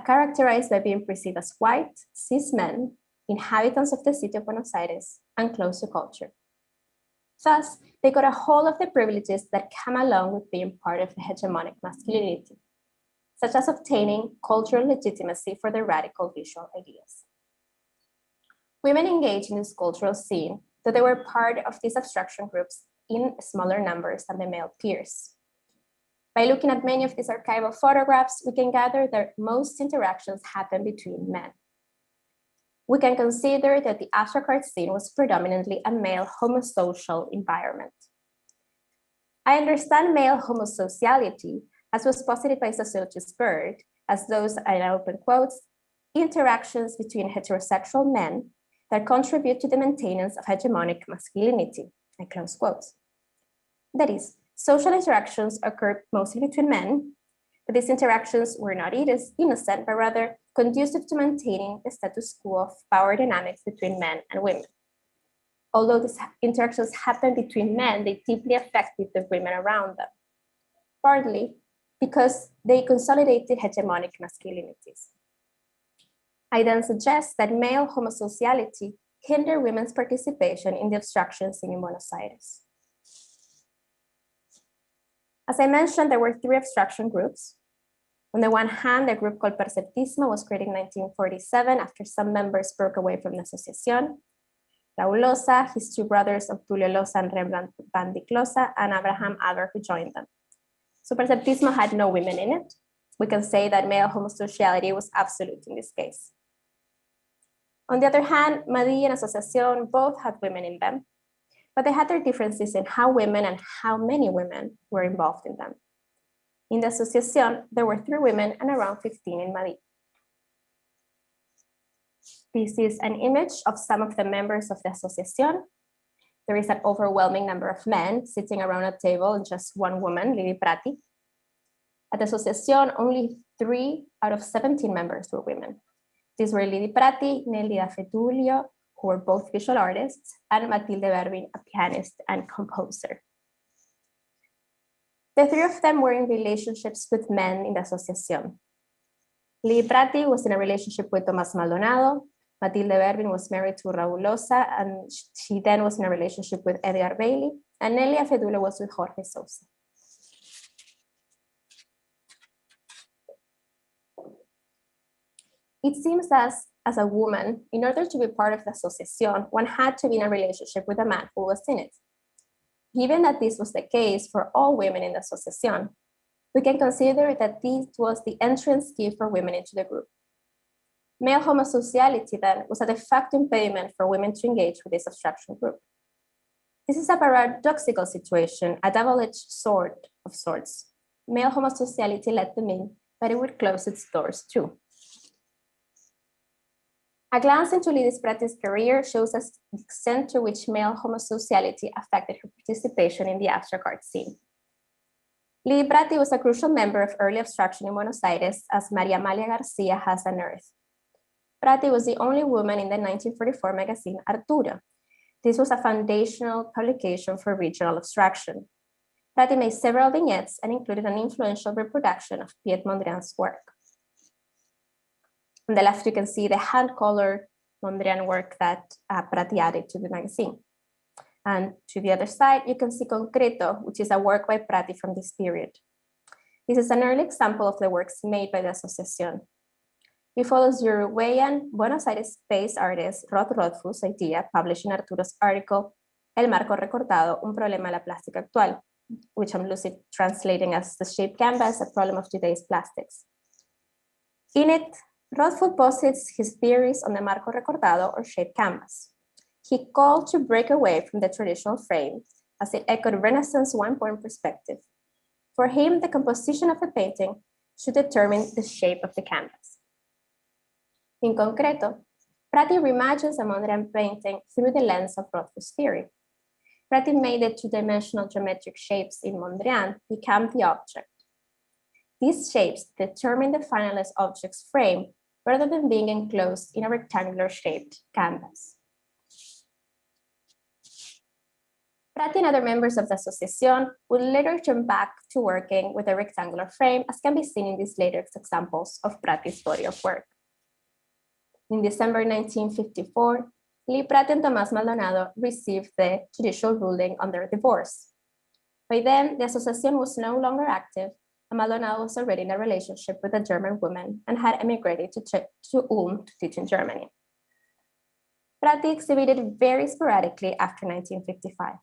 characterized by being perceived as white, cis men, inhabitants of the city of Buenos Aires, and close to culture. Thus, they got a hold of the privileges that come along with being part of the hegemonic masculinity, such as obtaining cultural legitimacy for their radical visual ideas. Women engaged in this cultural scene, though they were part of these abstraction groups in smaller numbers than the male peers. By looking at many of these archival photographs, we can gather that most interactions happen between men. We can consider that the abstract art scene was predominantly a male homosocial environment. I understand male homosociality, as was posited by sociologist Bird, as those, I open quotes, interactions between heterosexual men that contribute to the maintenance of hegemonic masculinity, I close quotes. That is, social interactions occurred mostly between men, but these interactions were not innocent, but rather conducive to maintaining the status quo of power dynamics between men and women. Although these interactions happened between men, they deeply affected the women around them, partly because they consolidated hegemonic masculinities. I then suggest that male homosociality hindered women's participation in the abstraction scene in Buenos Aires. As I mentioned, there were 3 abstraction groups. On the one hand, a group called Perceptismo was created in 1947 after some members broke away from the Asociación. Raúl Loza, his 2 brothers, Obdulio Loza and Rembrandt van Dyck Loza, and Abraham Adler, who joined them. So Perceptismo had no women in it. We can say that male homosociality was absolute in this case. On the other hand, Madi and Asociación both had women in them, but they had their differences in how women and how many women were involved in them. In the Asociación, there were 3 women and around 15 in Madi. This is an image of some of the members of the Asociación. There is an overwhelming number of men sitting around a table and just 1 woman, Lili Prati. At the Asociación, only 3 out of 17 members were women. These were Lili Prati, Nelida Fetulio, who were both visual artists, and Matilde Bervin, a pianist and composer. The 3 of them were in relationships with men in the Asociación. Lili Prati was in a relationship with Tomás Maldonado. Matilde Bervin was married to Raúl Loza, and she then was in a relationship with Edgar Bailey, and Nelia Fedullo was with Jorge Sousa. It seems as a woman, in order to be part of the Asociación, one had to be in a relationship with a man who was in it. Given that this was the case for all women in the Asociación, we can consider that this was the entrance key for women into the group. Male homosociality then was a de facto impediment for women to engage with this abstraction group. This is a paradoxical situation, a double-edged sword of sorts. Male homosociality let them in, but it would close its doors too. A glance into Lidis Prati's career shows us the extent to which male homosociality affected her participation in the abstract art scene. Lidi Prati was a crucial member of early abstraction in Buenos Aires, as Maria Amalia Garcia has unearthed. Prati was the only woman in the 1944 magazine Arturo. This was a foundational publication for regional abstraction. Prati made several vignettes and included an influential reproduction of Piet Mondrian's work. On the left, you can see the hand-colored Mondrian work that Prati added to the magazine. And to the other side, you can see Concreto, which is a work by Prati from this period. This is an early example of the works made by the Asociación. It follows Uruguayan Buenos Aires-based artist Rod Rothfuss's idea, published in Arturo's article, El Marco Recortado, un problema de la plástica actual, which I'm loosely translating as the shaped canvas, a problem of today's plastics. In it, Rothfuss posits his theories on the Marco Recortado, or shaped canvas. He called to break away from the traditional frame, as it echoed Renaissance one-point perspective. For him, the composition of the painting should determine the shape of the canvas. In Concreto, Prati reimagines a Mondrian painting through the lens of Rothfuss' theory. Prati made the two-dimensional geometric shapes in Mondrian become the object. These shapes determine the finalized object's frame rather than being enclosed in a rectangular shaped canvas. Prati and other members of the Asociación would later turn back to working with a rectangular frame, as can be seen in these later examples of Prati's body of work. In December 1954, Lili Prati and Tomás Maldonado received the judicial ruling on their divorce. By then, the Asociación was no longer active, and Maldonado was already in a relationship with a German woman and had emigrated to Ulm to teach in Germany. Prati exhibited very sporadically after 1955.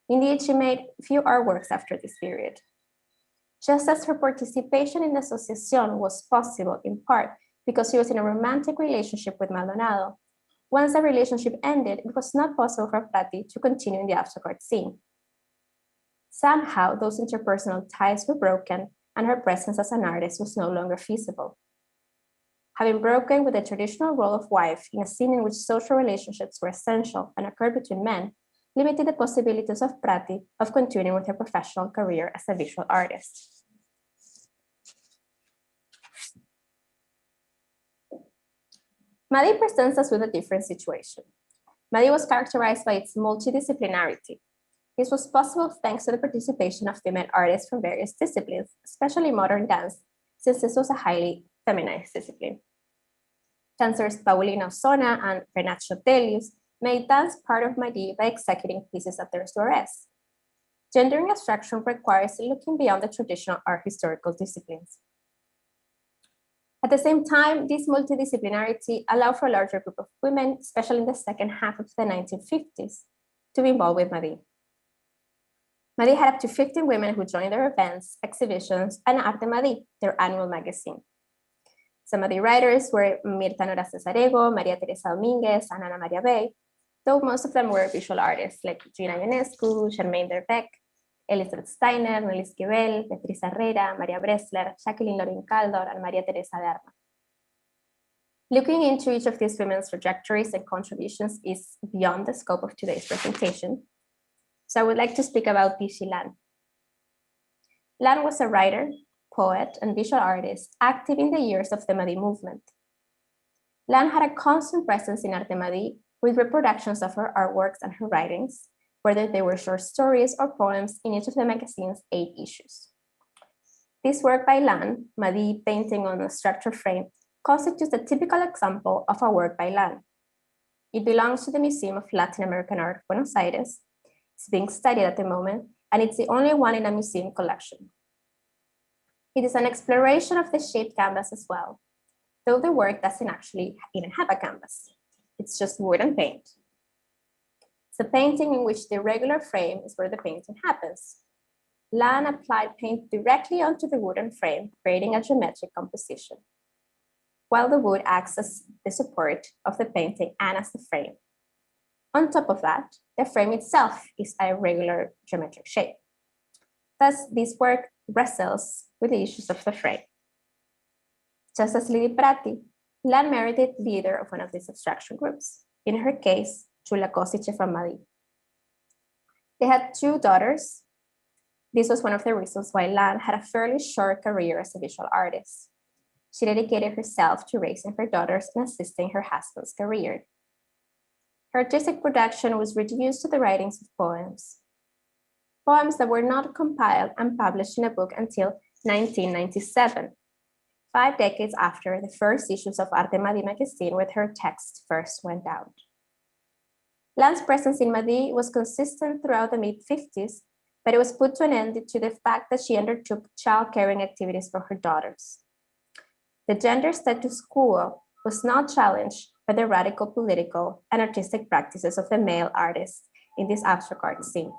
Indeed, she made few artworks after this period. Just as her participation in the Asociación was possible in part because she was in a romantic relationship with Maldonado, once the relationship ended, it was not possible for Prati to continue in the abstract art scene. Somehow, those interpersonal ties were broken, and her presence as an artist was no longer feasible. Having broken with the traditional role of wife in a scene in which social relationships were essential and occurred between men, limited the possibilities of Prati of continuing with her professional career as a visual artist. Madi presents us with a different situation. Madi was characterized by its multidisciplinarity. This was possible thanks to the participation of female artists from various disciplines, especially modern dance, since this was a highly feminized discipline. Dancers Paulina Osona and Renato Telius made dance part of Madi by executing pieces of their soirees. Gendering abstraction requires looking beyond the traditional art historical disciplines. At the same time, this multidisciplinarity allowed for a larger group of women, especially in the second half of the 1950s, to be involved with Madi. Madi had up to 15 women who joined their events, exhibitions, and Arte Madi, their annual magazine. Some of the writers were Mirta Nora Cesarego, Maria Teresa Dominguez, and Ana Maria Bay, though most of them were visual artists like Gina Ionescu, Germaine Derbeck, Elizabeth Steiner, Nelly Esquivel, Beatriz Herrera, Maria Bressler, Jacqueline Lorin Caldor, and Maria Teresa de Arma. Looking into each of these women's trajectories and contributions is beyond the scope of today's presentation. So I would like to speak about Vichy Lan. Lan was a writer, poet, and visual artist active in the years of the Madi movement. Lan had a constant presence in Arte Madi with reproductions of her artworks and her writings, whether they were short stories or poems in each of the magazine's 8 issues. This work by Lan, Madi painting on a structured frame, constitutes a typical example of a work by Lan. It belongs to the Museum of Latin American Art, Buenos Aires. It's being studied at the moment, and it's the only one in a museum collection. It is an exploration of the shaped canvas as well, though the work doesn't actually even have a canvas. It's just wood and paint. It's a painting in which the regular frame is where the painting happens. Lan applied paint directly onto the wooden frame, creating a geometric composition, while the wood acts as the support of the painting and as the frame. On top of that, the frame itself is a regular geometric shape. Thus, this work wrestles with the issues of the frame. Just as Lili Prati, Lan married the leader of one of these abstraction groups, in her case, Giulia Kosice from Madi. They had 2 daughters. This was one of the reasons why Lan had a fairly short career as a visual artist. She dedicated herself to raising her daughters and assisting her husband's career. Her artistic production was reduced to the writings of poems that were not compiled and published in a book until 1997, 5 decades after the first issues of Arte Madi magazine with her text first went out. Lan's presence in Madi was consistent throughout the mid-50s, but it was put to an end due to the fact that she undertook child-caring activities for her daughters. The gender status quo was not challenged by the radical political and artistic practices of the male artists in this abstract art scene.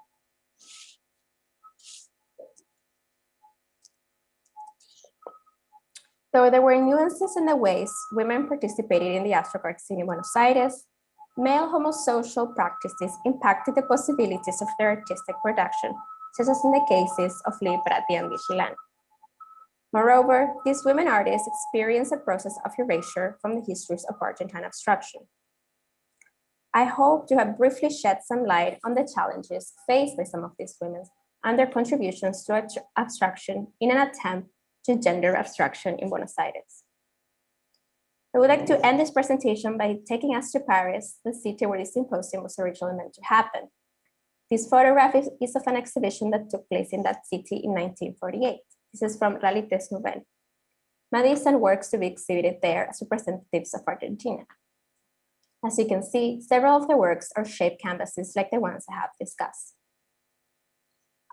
Though there were nuances in the ways women participated in the abstract art scene in Buenos Aires, male homosocial practices impacted the possibilities of their artistic production, such as in the cases of Lili Prati and Vichy Lan. Moreover, these women artists experienced a process of erasure from the histories of Argentine abstraction. I hope to have briefly shed some light on the challenges faced by some of these women and their contributions to abstraction in an attempt to gender abstraction in Buenos Aires. I would like to end this presentation by taking us to Paris, the city where this symposium was originally meant to happen. This photograph is of an exhibition that took place in that city in 1948. This is from Realités Nouvelles. Madi sent works to be exhibited there as representatives of Argentina. As you can see, several of the works are shaped canvases like the ones I have discussed.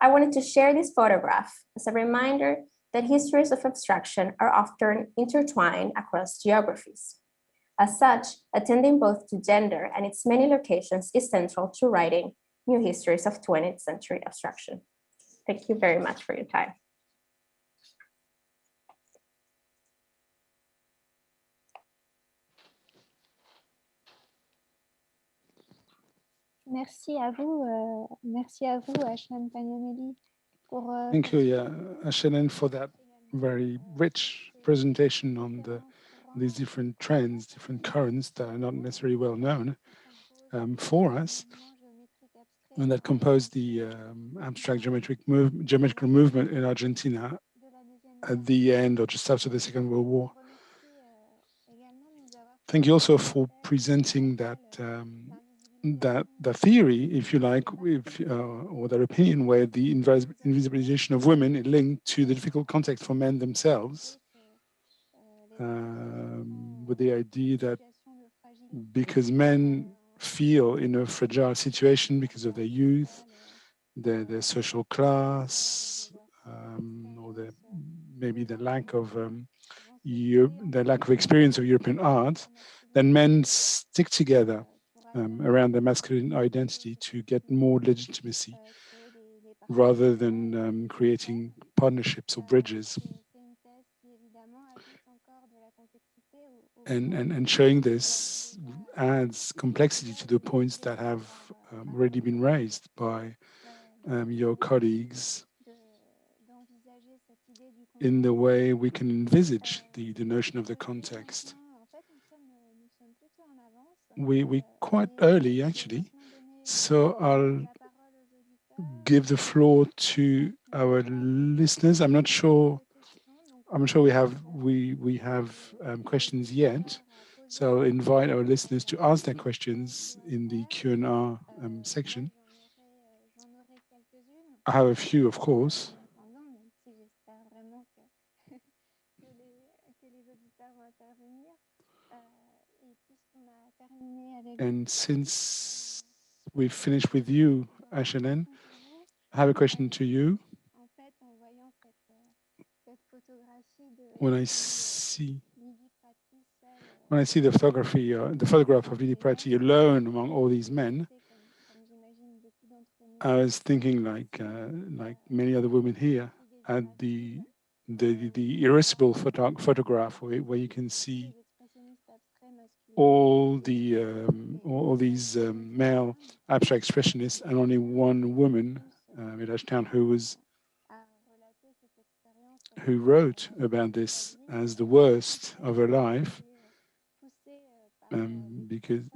I wanted to share this photograph as a reminder that histories of abstraction are often intertwined across geographies. As such, attending both to gender and its many locations is central to writing new histories of 20th century abstraction. Thank you very much for your time. Merci à vous, Ayelen Pagnanelli. Thank you, Ayelen, for that very rich presentation on the these different trends, different currents that are not necessarily well known for us, and that composed the abstract geometrical movement in Argentina at the end or just after the Second World War. Thank you also for presenting that the theory, if you like, or their opinion, where the invisibilization of women is linked to the difficult context for men themselves, with the idea that because men feel in a fragile situation because of their youth, their social class, or maybe the lack of experience of European art, then men stick together around their masculine identity to get more legitimacy rather than creating partnerships or bridges. And showing this adds complexity to the points that have already been raised by your colleagues in the way we can envisage the notion of the context. We're quite early, actually, so I'll give the floor to our listeners. I'm not sure we have questions yet, so I'll invite our listeners to ask their questions in the Q&A section. I have a few, of course. And since we've finished with you, Ayelen, I have a question to you. When I see the photograph of Lydie Prati alone among all these men, I was thinking, like many other women here, at the irascible photograph where you can see all these male abstract expressionists and only one woman, Town, who wrote about this as the worst of her life, because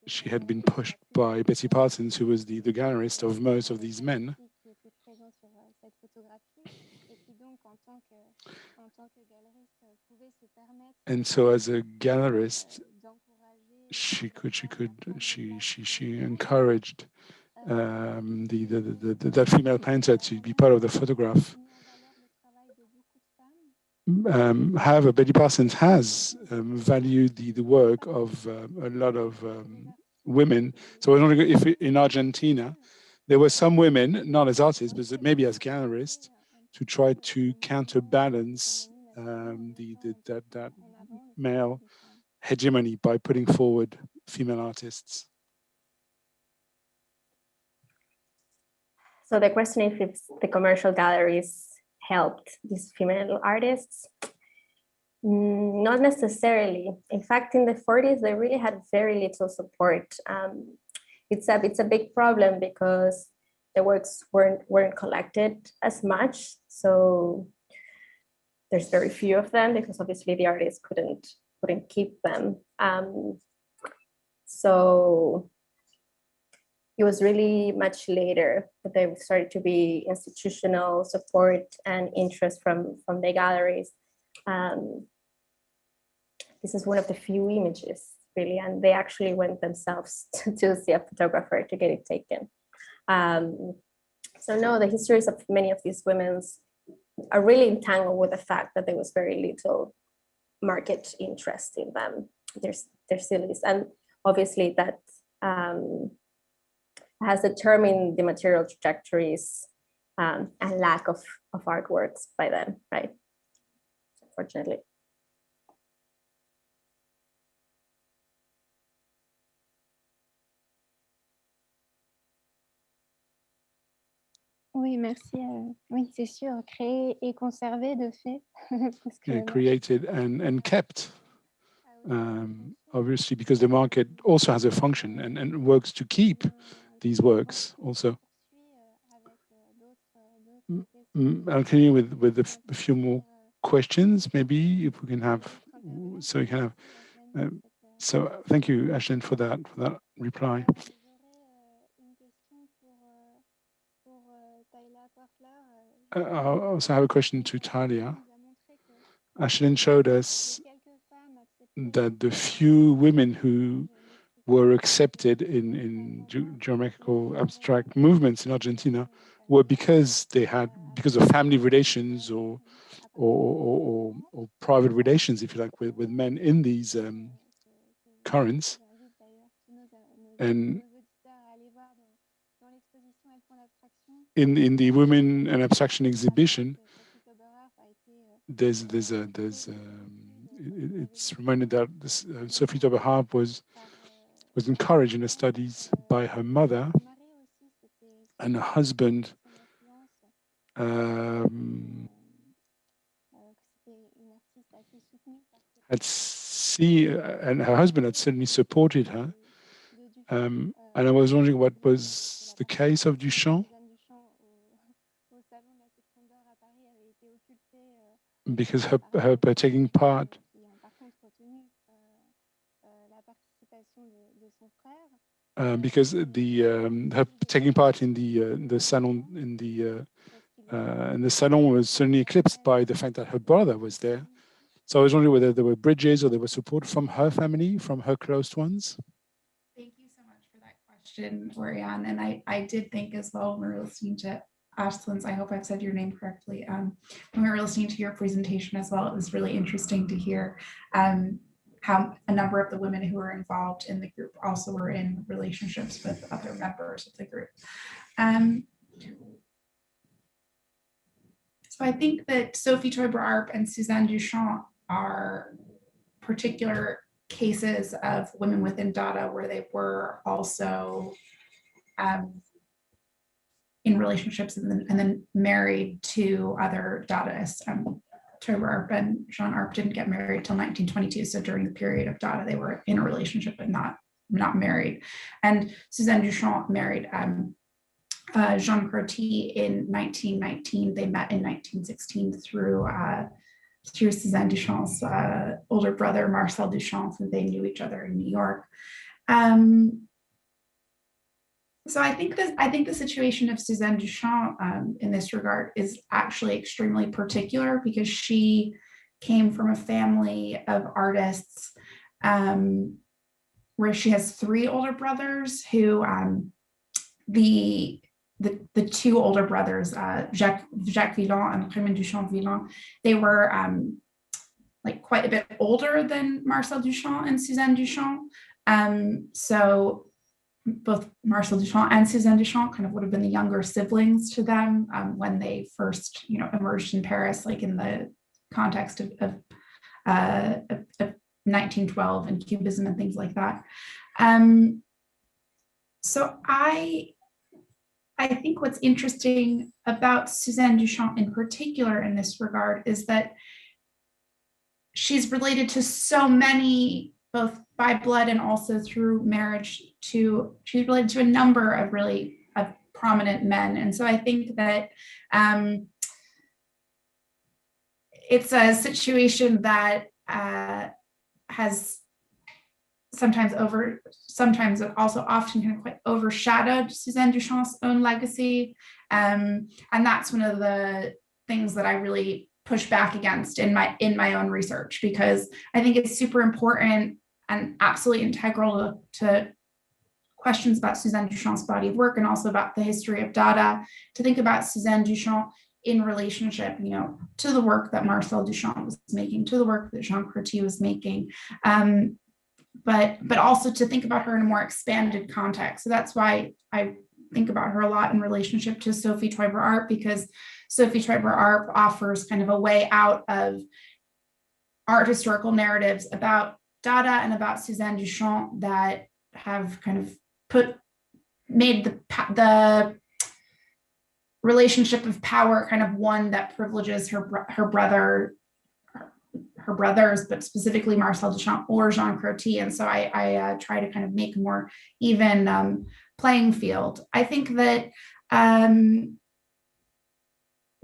she had been pushed by Betty Parsons, who was the gallerist of most of these men. And so as a gallerist, she encouraged that female painter to be part of the photograph. However, Betty Parsons has valued the work of a lot of women. So I don't know if in Argentina, there were some women, not as artists, but maybe as gallerists, to try to counterbalance that male hegemony by putting forward female artists. So the question is if the commercial galleries helped these female artists. Not necessarily. In fact, in the 40s, they really had very little support. It's a big problem because the works weren't collected as much. So there's very few of them because obviously the artists couldn't keep them. So it was really much later that there started to be institutional support and interest from the galleries. This is one of the few images, really, and they actually went themselves to see a photographer to get it taken. So no, the histories of many of these women are really entangled with the fact that there was very little market interest in them. There still is, and obviously that has determined the material trajectories and lack of artworks by then, right? Unfortunately. Oui, merci. Oui, c'est sûr, créer et conserver de fait. Parce que created and kept, obviously, because the market also has a function and works to keep these works also. I'll continue with a few more questions, maybe if we can have so you kind of, so thank you, Ayelen, for that reply. I also have a question to Talia. Ayelen showed us that the few women who were accepted in geometrical abstract movements in Argentina were because of family relations or private relations, if you like, with men in these currents. And in the Women and Abstraction exhibition, it's reminded that Sophie Tober-Harp was encouraged in her studies by her mother, and her husband and her husband had certainly supported her. And I was wondering what was the case of Duchamp, because her taking part because her taking part in the salon in the salon was certainly eclipsed by the fact that her brother was there. So I was wondering whether there were bridges or there was support from her family, from her close ones. Thank you so much for that question, Orion. And I did think as well when we were listening to Ayelen's, I hope I've said your name correctly, when we were listening to your presentation as well, it was really interesting to hear how a number of the women who were involved in the group also were in relationships with other members of the group. So I think that Sophie Tober-Harp and Suzanne Duchamp are particular cases of women within Dada where they were also in relationships and then married to other Dadaists. Tober-Harp and Jean Arp didn't get married till 1922. So during the period of Dada, they were in a relationship but not married. And Suzanne Duchamp married Jean Croty in 1919. They met in 1916 through Suzanne Duchamp's older brother, Marcel Duchamp, and they knew each other in New York. So I think the situation of Suzanne Duchamp in this regard is actually extremely particular because she came from a family of artists where she has three older brothers who the two older brothers, Jacques Villon and Raymond Duchamp Villon, they were like quite a bit older than Marcel Duchamp and Suzanne Duchamp. So both Marcel Duchamp and Suzanne Duchamp kind of would have been the younger siblings to them when they first, emerged in Paris, like in the context of 1912 and Cubism and things like that. So I think what's interesting about Suzanne Duchamp in particular in this regard is that she's related to so many, both by blood and also through marriage, she's related to a number of really prominent men. And so I think that it's a situation that has sometimes also often kind of quite overshadowed Suzanne Duchamp's own legacy. And that's one of the things that I really push back against in my own research, because I think it's super important and absolutely integral to questions about Suzanne Duchamp's body of work and also about the history of Dada, to think about Suzanne Duchamp in relationship, to the work that Marcel Duchamp was making, to the work that Jean Croty was making, but also to think about her in a more expanded context. So that's why I think about her a lot in relationship to Sophie Tober-Harp, because Sophie Tober-Harp offers kind of a way out of art historical narratives about Dada and about Suzanne Duchamp that have kind of made the relationship of power kind of one that privileges her brothers, but specifically Marcel Duchamp or Jean Croty. And so I try to kind of make a more even playing field. I think that the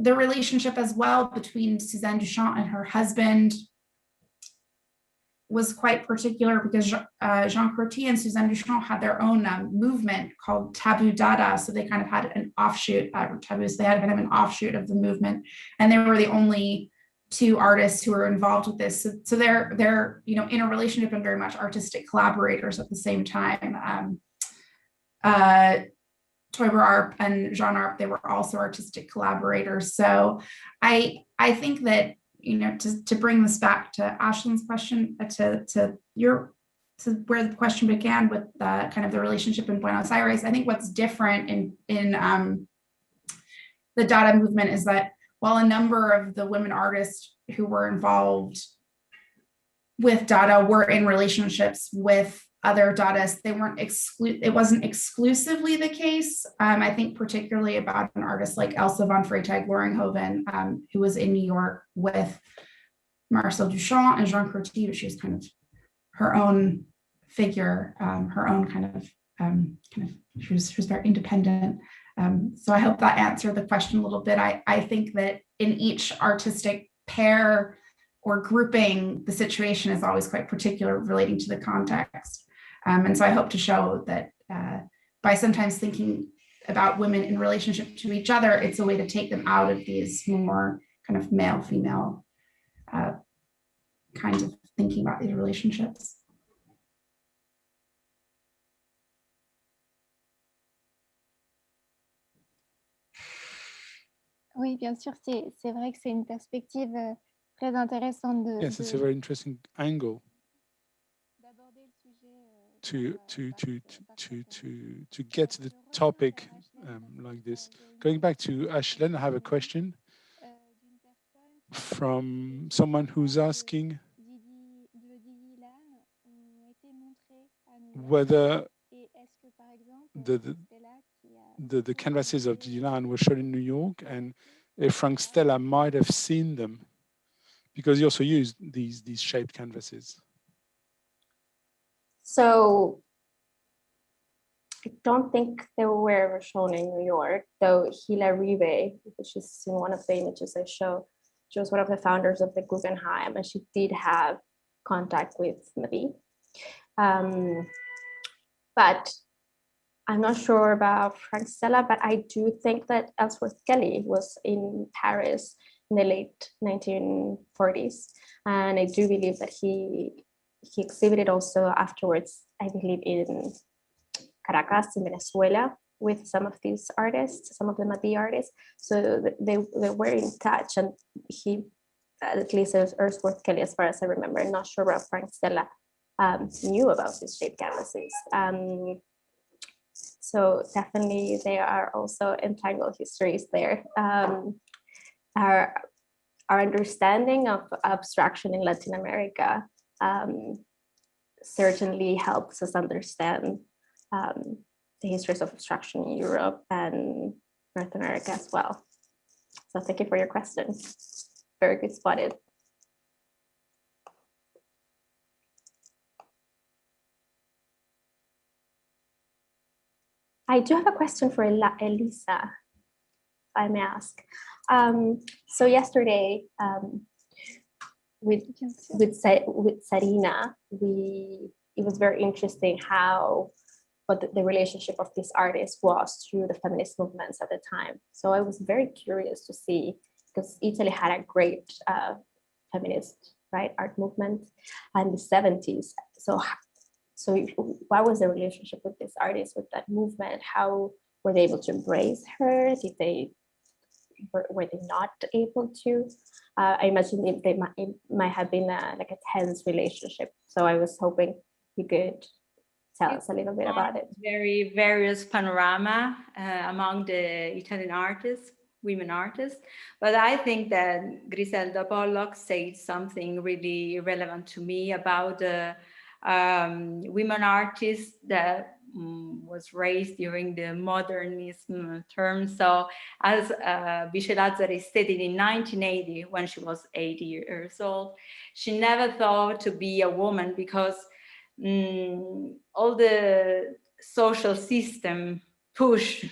relationship as well between Suzanne Duchamp and her husband was quite particular because Jean Courty and Suzanne Duchamp had their own movement called Taboo Dada. So they kind of had an offshoot, taboos, they had kind of an offshoot of the movement. And they were the only two artists who were involved with this. So they're you know, in a relationship and very much artistic collaborators at the same time. Toiber Arp and Jean Arp, they were also artistic collaborators. So I think that, you know, to bring this back to Ashlin's question, to where the question began with kind of the relationship in Buenos Aires, I think what's different in the Dada movement is that while a number of the women artists who were involved with Dada were in relationships with other Dadaists, it wasn't exclusively the case. I think particularly about an artist like Elsa von Freytag-Loringhoven, who was in New York with Marcel Duchamp and Jean Courty, but she was kind of her own figure, her own she was very independent. So I hope that answered the question a little bit. I think that in each artistic pair or grouping, the situation is always quite particular relating to the context. And so I hope to show that by sometimes thinking about women in relationship to each other, it's a way to take them out of these more kind of male-female kinds of thinking about these relationships. Oui, bien sûr, c'est vrai que c'est une perspective très intéressante de. Yes, it's a very interesting angle to get to the topic like this. Going back to Ayelen, I have a question from someone who's asking whether the canvases of Didi Lan were shown in New York, and if Frank Stella might have seen them, because he also used these shaped canvases. So I don't think they were ever shown in New York, though Hila Ribe, which is in one of the images I show, she was one of the founders of the Guggenheim, and she did have contact with Madi. But I'm not sure about Frank Stella, but I do think that Ellsworth Kelly was in Paris in the late 1940s. And I do believe that he exhibited also afterwards, I believe in Caracas in Venezuela with some of these artists, some of the Madi artists. So they were in touch, and he, at least Ellsworth Kelly, as far as I remember, I'm not sure about Frank Stella, knew about these shaped canvases. So definitely there are also entangled histories there. Our understanding of abstraction in Latin America certainly helps us understand the histories of abstraction in Europe and North America as well. So thank you for your question. Very good spotted. I do have a question for Elisa, if I may ask. So yesterday, with Sarina, it was very interesting what the relationship of this artist was through the feminist movements at the time. So I was very curious to see, because Italy had a great feminist art movement in the 70s. So what was the relationship with this artist, with that movement? How were they able to embrace her? Were they not able to? I imagine it might have been a tense relationship. So I was hoping you could tell us a little bit about it. Very various panorama among the Italian artists, women artists. But I think that Griselda Pollock said something really relevant to me about the women artists that was raised during the modernism term. So as Visce Lazzari stated in 1980, when she was 80 years old, she never thought to be a woman because all the social system push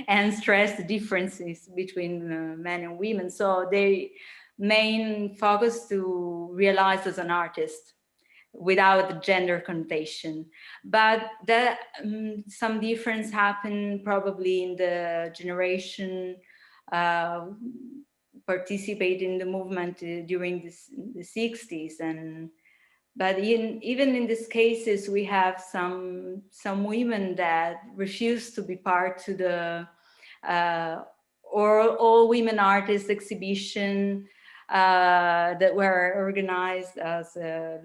and stress the differences between men and women. So they main focus to realize as an artist. without gender connotation. But that some difference happened probably in the generation participate in the movement during the 60s, but even in these cases we have some women that refuse to be part to the or all women artists exhibition that were organized as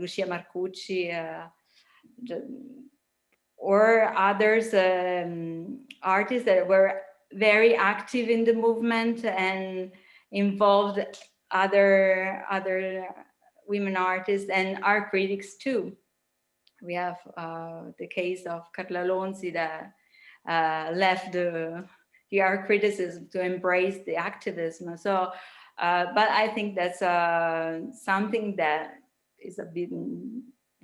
Lucia Marcucci or others artists that were very active in the movement and involved other women artists and art critics too. We have the case of Carla Lonzi that left the art criticism to embrace the activism. So, but I think that's something that is a bit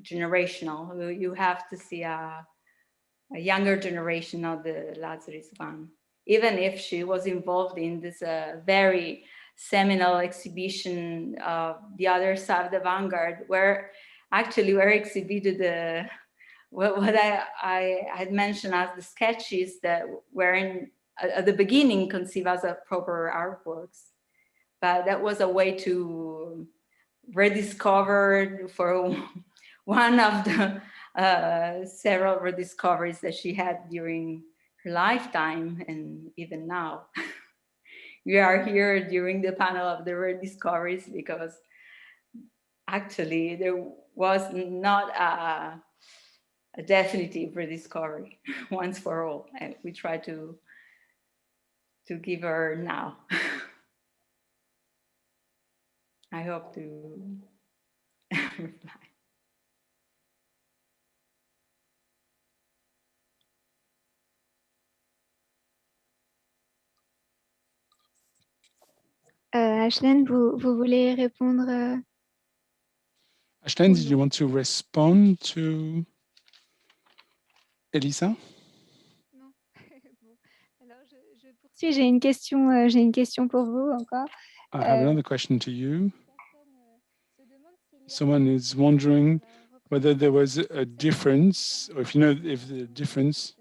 generational. You have to see a younger generation of the Lazarus one, even if she was involved in this very seminal exhibition of the other side of the vanguard, where actually were exhibited what I had mentioned as the sketches that were at the beginning conceived as a proper artworks, but that was a way to rediscover for one of the several rediscoveries that she had during her lifetime and even now. We are here during the panel of the rediscoveries because actually there was not a definitive rediscovery once for all, and we try to give her now. I hope to reply. Ayelen, vous voulez répondre? Ayelen, did you want to respond to Elisa? Non. Bon. Alors, je poursuis. J'ai une question pour vous encore. I have another question to you. Someone is wondering whether there was a difference, or if you know if the difference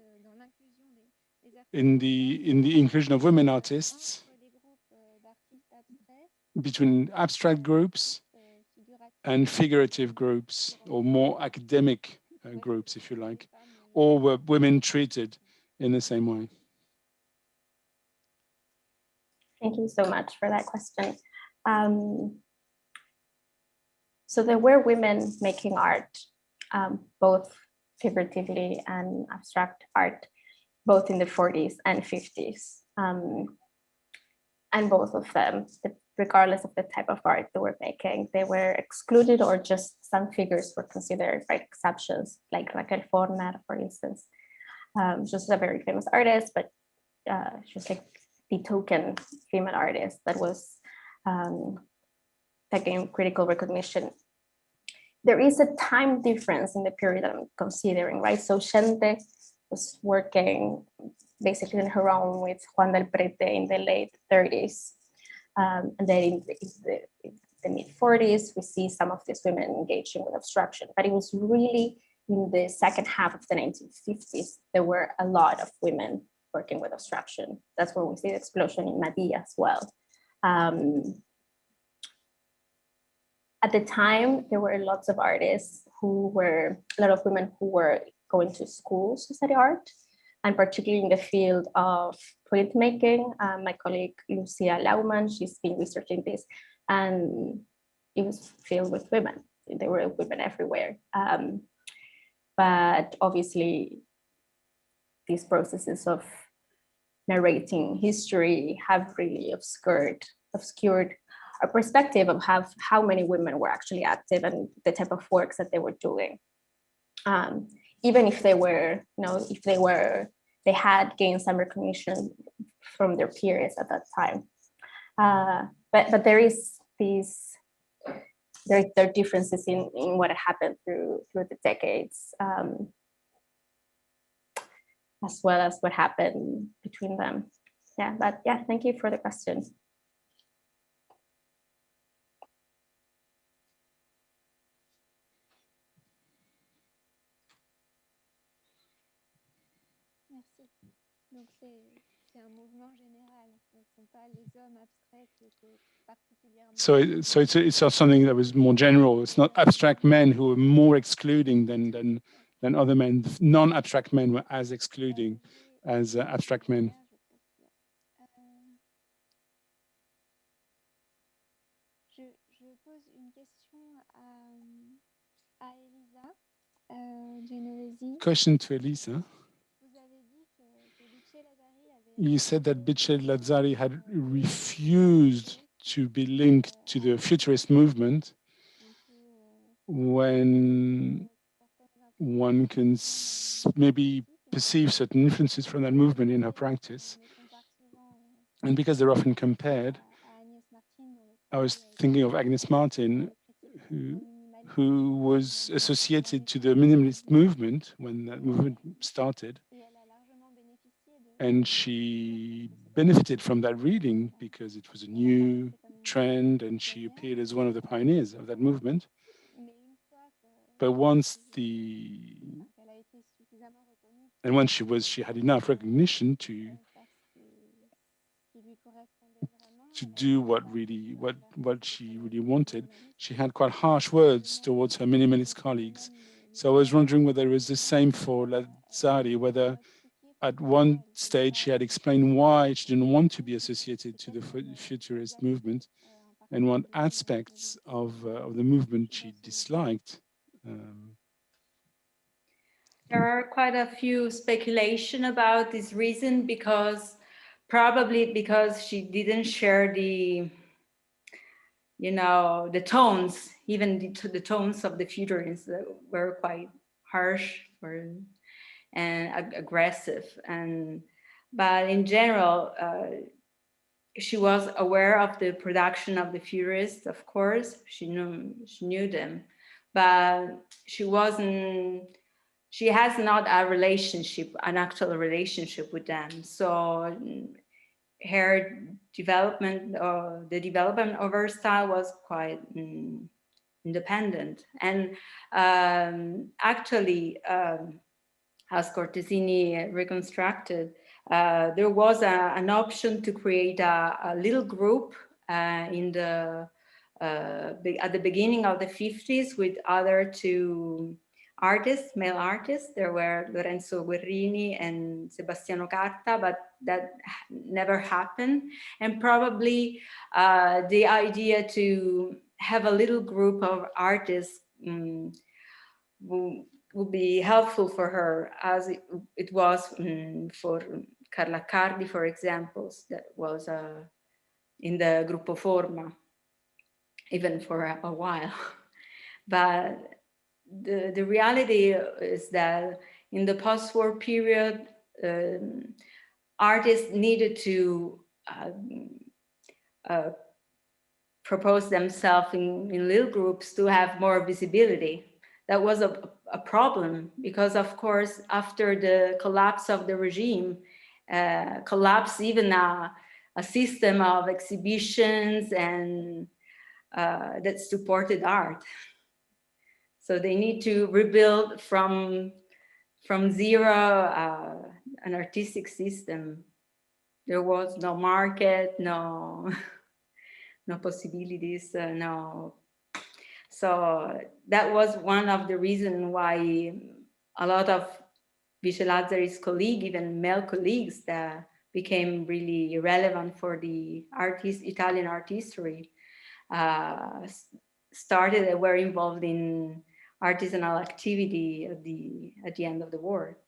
in the inclusion of women artists between abstract groups and figurative groups, or more academic groups, if you like, or were women treated in the same way? Thank you so much for that question. So there were women making art, both figuratively and abstract art, both in the 40s and 50s. And both of them, regardless of the type of art they were making, they were excluded, or just some figures were considered by exceptions, like Raquel Forner, for instance. She was a very famous artist, but she was like the token female artist that was taking critical recognition. There is a time difference in the period I'm considering, right? So Xente was working basically on her own with Juan del Prete in the late 30s. And then in the mid 40s, we see some of these women engaging with abstraction, but it was really in the second half of the 1950s, there were a lot of women working with abstraction. That's when we see the explosion in Madia as well. At the time, there were lots of artists a lot of women who were going to schools to study art, and particularly in the field of printmaking. My colleague Lucia Laumann, she's been researching this, and it was filled with women. There were women everywhere. But obviously, these processes of narrating history have really obscured a perspective of how many women were actually active and the type of works that they were doing. Even if they had gained some recognition from their peers at that time. But there are differences in what happened through the decades, as well as what happened between them. Yeah, but yeah, thank you for the question. So it's something that was more general. It's not abstract men who were more excluding than other men. Non-abstract men were as excluding as abstract men. Je pose une question à Elisa Genovesi. Question to Elisa. You said that Bice Lazzari had refused to be linked to the futurist movement when one can maybe perceive certain influences from that movement in her practice. And because they're often compared, I was thinking of Agnes Martin, who was associated to the minimalist movement when that movement started. And she benefited from that reading because it was a new trend and she appeared as one of the pioneers of that movement. But once she had enough recognition to do what she really wanted, she had quite harsh words towards her minimalist colleagues. So I was wondering whether it was the same for Lazzari, whether at one stage she had explained why she didn't want to be associated to the futurist movement and what aspects of the movement she disliked. There are quite a few speculation about this reason, probably because she didn't share the tones, even the tones of the futurists that were quite harsh and aggressive. But in general, she was aware of the production of the futurists, of course. She knew them, but she has not an actual relationship with them. So her development, the development of her style was quite independent. And actually, as Cortesini reconstructed, there was an option to create a little group at the beginning of the 50s with other two male artists. There were Lorenzo Guerrini and Sebastiano Carta, but that never happened. And probably the idea to have a little group of artists would be helpful for her, as it was for Carla Cardi, for example, that was in the Gruppo Forma, even for a while. But the reality is that in the post-war period, artists needed to propose themselves in little groups to have more visibility. That was a problem because, of course, after the collapse of the regime, collapsed even a system of exhibitions and that supported art. So they need to rebuild from zero an artistic system. There was no market, no possibilities, no. So that was one of the reasons why a lot of Bice Lazzari's colleagues, even male colleagues, that became really relevant for the Italian art history, were involved in artisanal activity at the end of the war.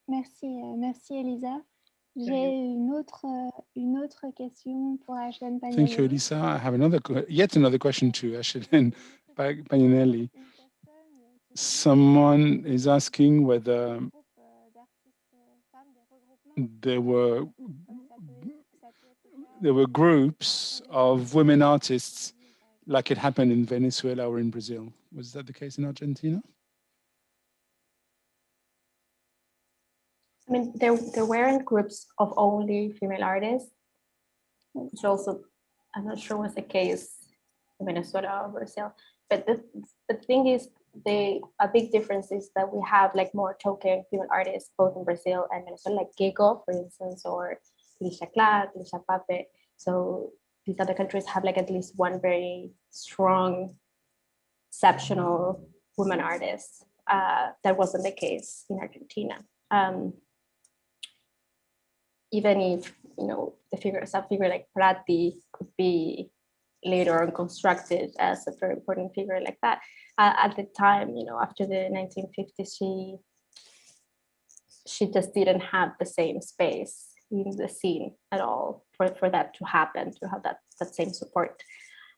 Merci Elisa. J'ai une autre question pour Ayelen Pagnanelli. Thank you, Elisa. I have yet another question to Ayelen Pagnanelli. Someone is asking whether there were groups of women artists like it happened in Venezuela or in Brazil. Was that the case in Argentina? I mean, there weren't groups of only female artists, which also I'm not sure was the case in Minnesota or Brazil. But the thing is, a big difference is that we have like more token female artists both in Brazil and Minnesota, like Gego, for instance, or Lisha Clark, Lisha Pape. So these other countries have like at least one very strong, exceptional woman artist. That wasn't the case in Argentina. Even if, you know, some figure like Prati could be later on constructed as a very important figure like that. At the time, you know, after the 1950s, she just didn't have the same space in the scene at all for that to happen, to have that same support.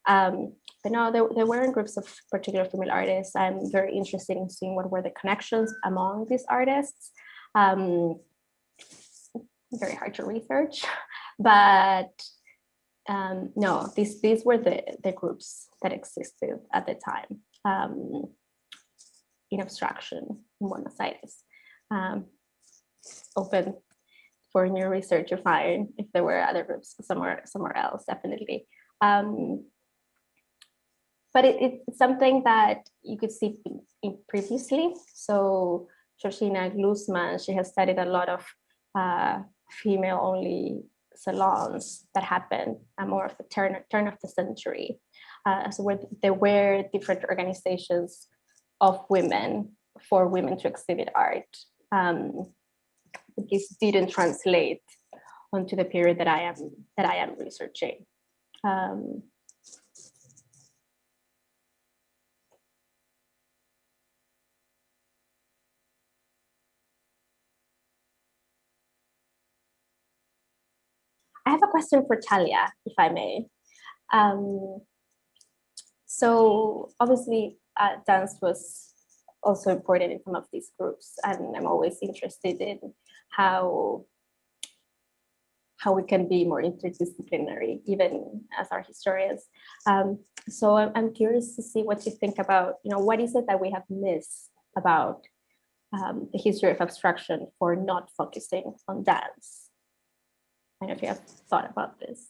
But no, there weren't groups of particular female artists. I'm very interested in seeing what were the connections among these artists. Very hard to research, but no, these were the groups that existed at the time in abstraction in Buenos Aires. Open for new research to find if there were other groups somewhere else, definitely. But it's something that you could see previously. So Georgina Glusman, she has studied a lot of female-only salons that happened more of the turn of the century. So where there were different organizations of women for women to exhibit art. This didn't translate onto the period that I am researching. I have a question for Talia, if I may. So obviously dance was also important in some of these groups, and I'm always interested in how we can be more interdisciplinary, even as art historians. So I'm curious to see what you think about, you know, what is it that we have missed about the history of abstraction for not focusing on dance? I don't know if you have thought about this.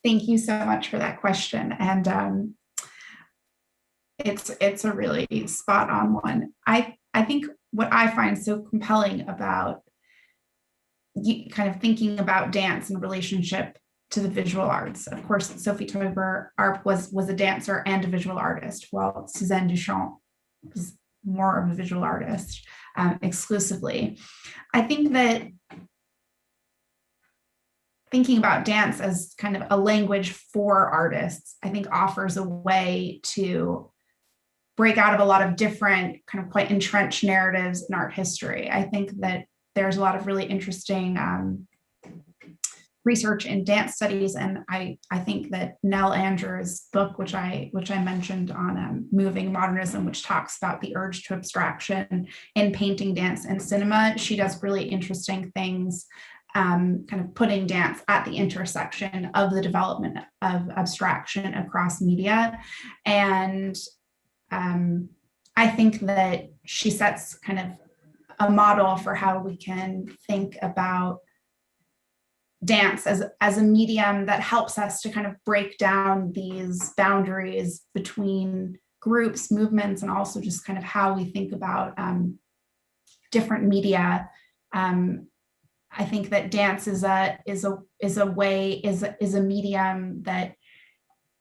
Thank you so much for that question. And it's a really spot on one. I think what I find so compelling about kind of thinking about dance in relationship to the visual arts. Of course, Sophie Teuber was a dancer and a visual artist, while Suzanne Duchamp was more of a visual artist exclusively. I think that thinking about dance as kind of a language for artists, I think offers a way to break out of a lot of different kind of quite entrenched narratives in art history. I think that there's a lot of really interesting research in dance studies, and I think that Nell Andrews' book, which I mentioned on Moving Modernism, which talks about the urge to abstraction in painting, dance, and cinema, she does really interesting things, kind of putting dance at the intersection of the development of abstraction across media. And I think that she sets kind of a model for how we can think about dance as a medium that helps us to kind of break down these boundaries between groups, movements, and also just kind of how we think about different media. I think that dance is a medium that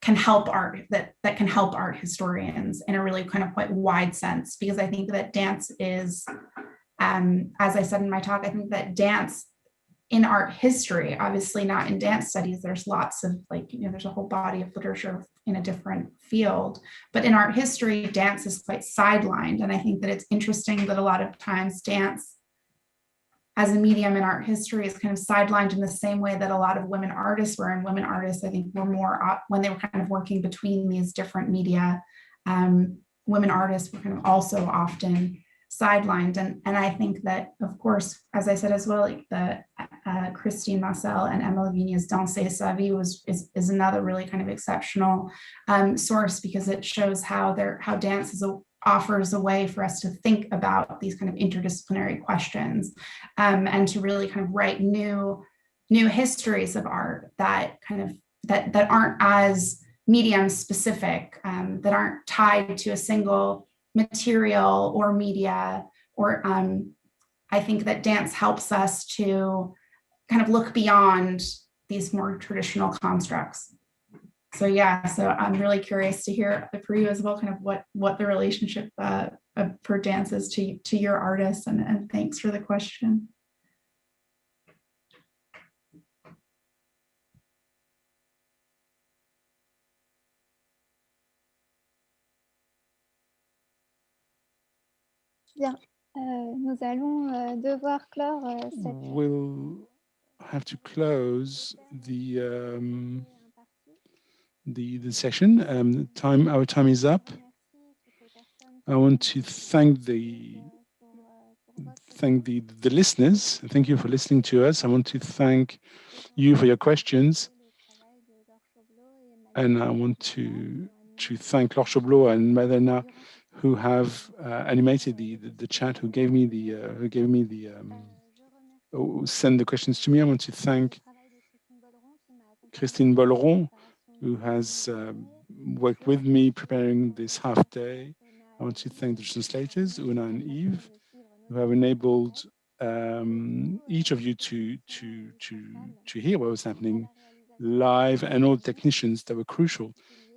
can help art, that can help art historians in a really kind of quite wide sense, because I think that dance is, as I said in my talk, I think that dance in art history, obviously not in dance studies, there's lots of there's a whole body of literature in a different field, but in art history, dance is quite sidelined. And I think that it's interesting that a lot of times dance as a medium in art history is kind of sidelined in the same way that a lot of women artists were, and women artists, I think, were more, when they were kind of working between these different media, women artists were kind of also often sidelined. And I think that, of course, as I said as well, like the Christine Marcel and Emma Lavinia's Danser sa vie is another really kind of exceptional source, because it shows how dance offers a way for us to think about these kind of interdisciplinary questions, and to really kind of write new histories of art that that aren't as medium specific, that aren't tied to a single material or media, or I think that dance helps us to kind of look beyond these more traditional constructs. So yeah, so I'm really curious to hear for you as well, kind of what the relationship for dance is to your artists, and thanks for the question. Bien, nous allons devoir clore cette. We'll have to close the session. Our time is up. I want to thank the listeners. Thank you for listening to us. I want to thank you for your questions, and I want to thank Laure Choblot and Madena, who have animated the chat, who send the questions to me. I want to thank Christine Bolleron, who has worked with me preparing this half day. I want to thank the translators, Una and Yves, who have enabled each of you to hear what was happening live, and all the technicians that were crucial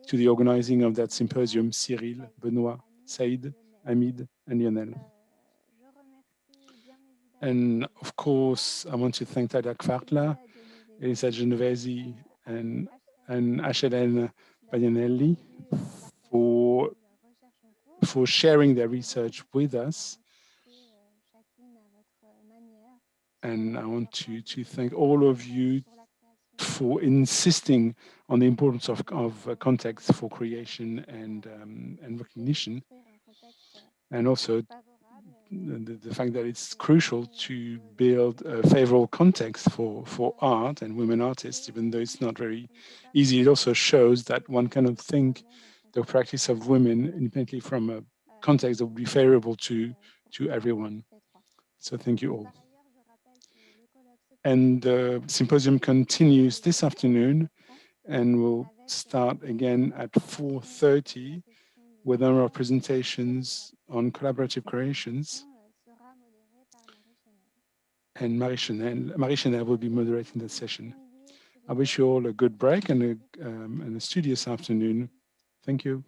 to the organizing of that symposium: Cyril, Benoit, Saïd, Hamid, and Lionel. And of course, I want to thank Talia Kwartler, Elisa Genovesi, and Ayelen Pagnanelli for sharing their research with us. And I want to thank all of you for insisting on the importance of context for creation and recognition, and also the fact that it's crucial to build a favorable context for art and women artists, even though it's not very easy. It also shows that one cannot think the practice of women independently from a context that would be favorable to everyone. So thank you all. And the symposium continues this afternoon, and will start again at 4:30 with our presentations on collaborative creations. And Marie Chanel will be moderating the session. I wish you all a good break and a studious afternoon. Thank you.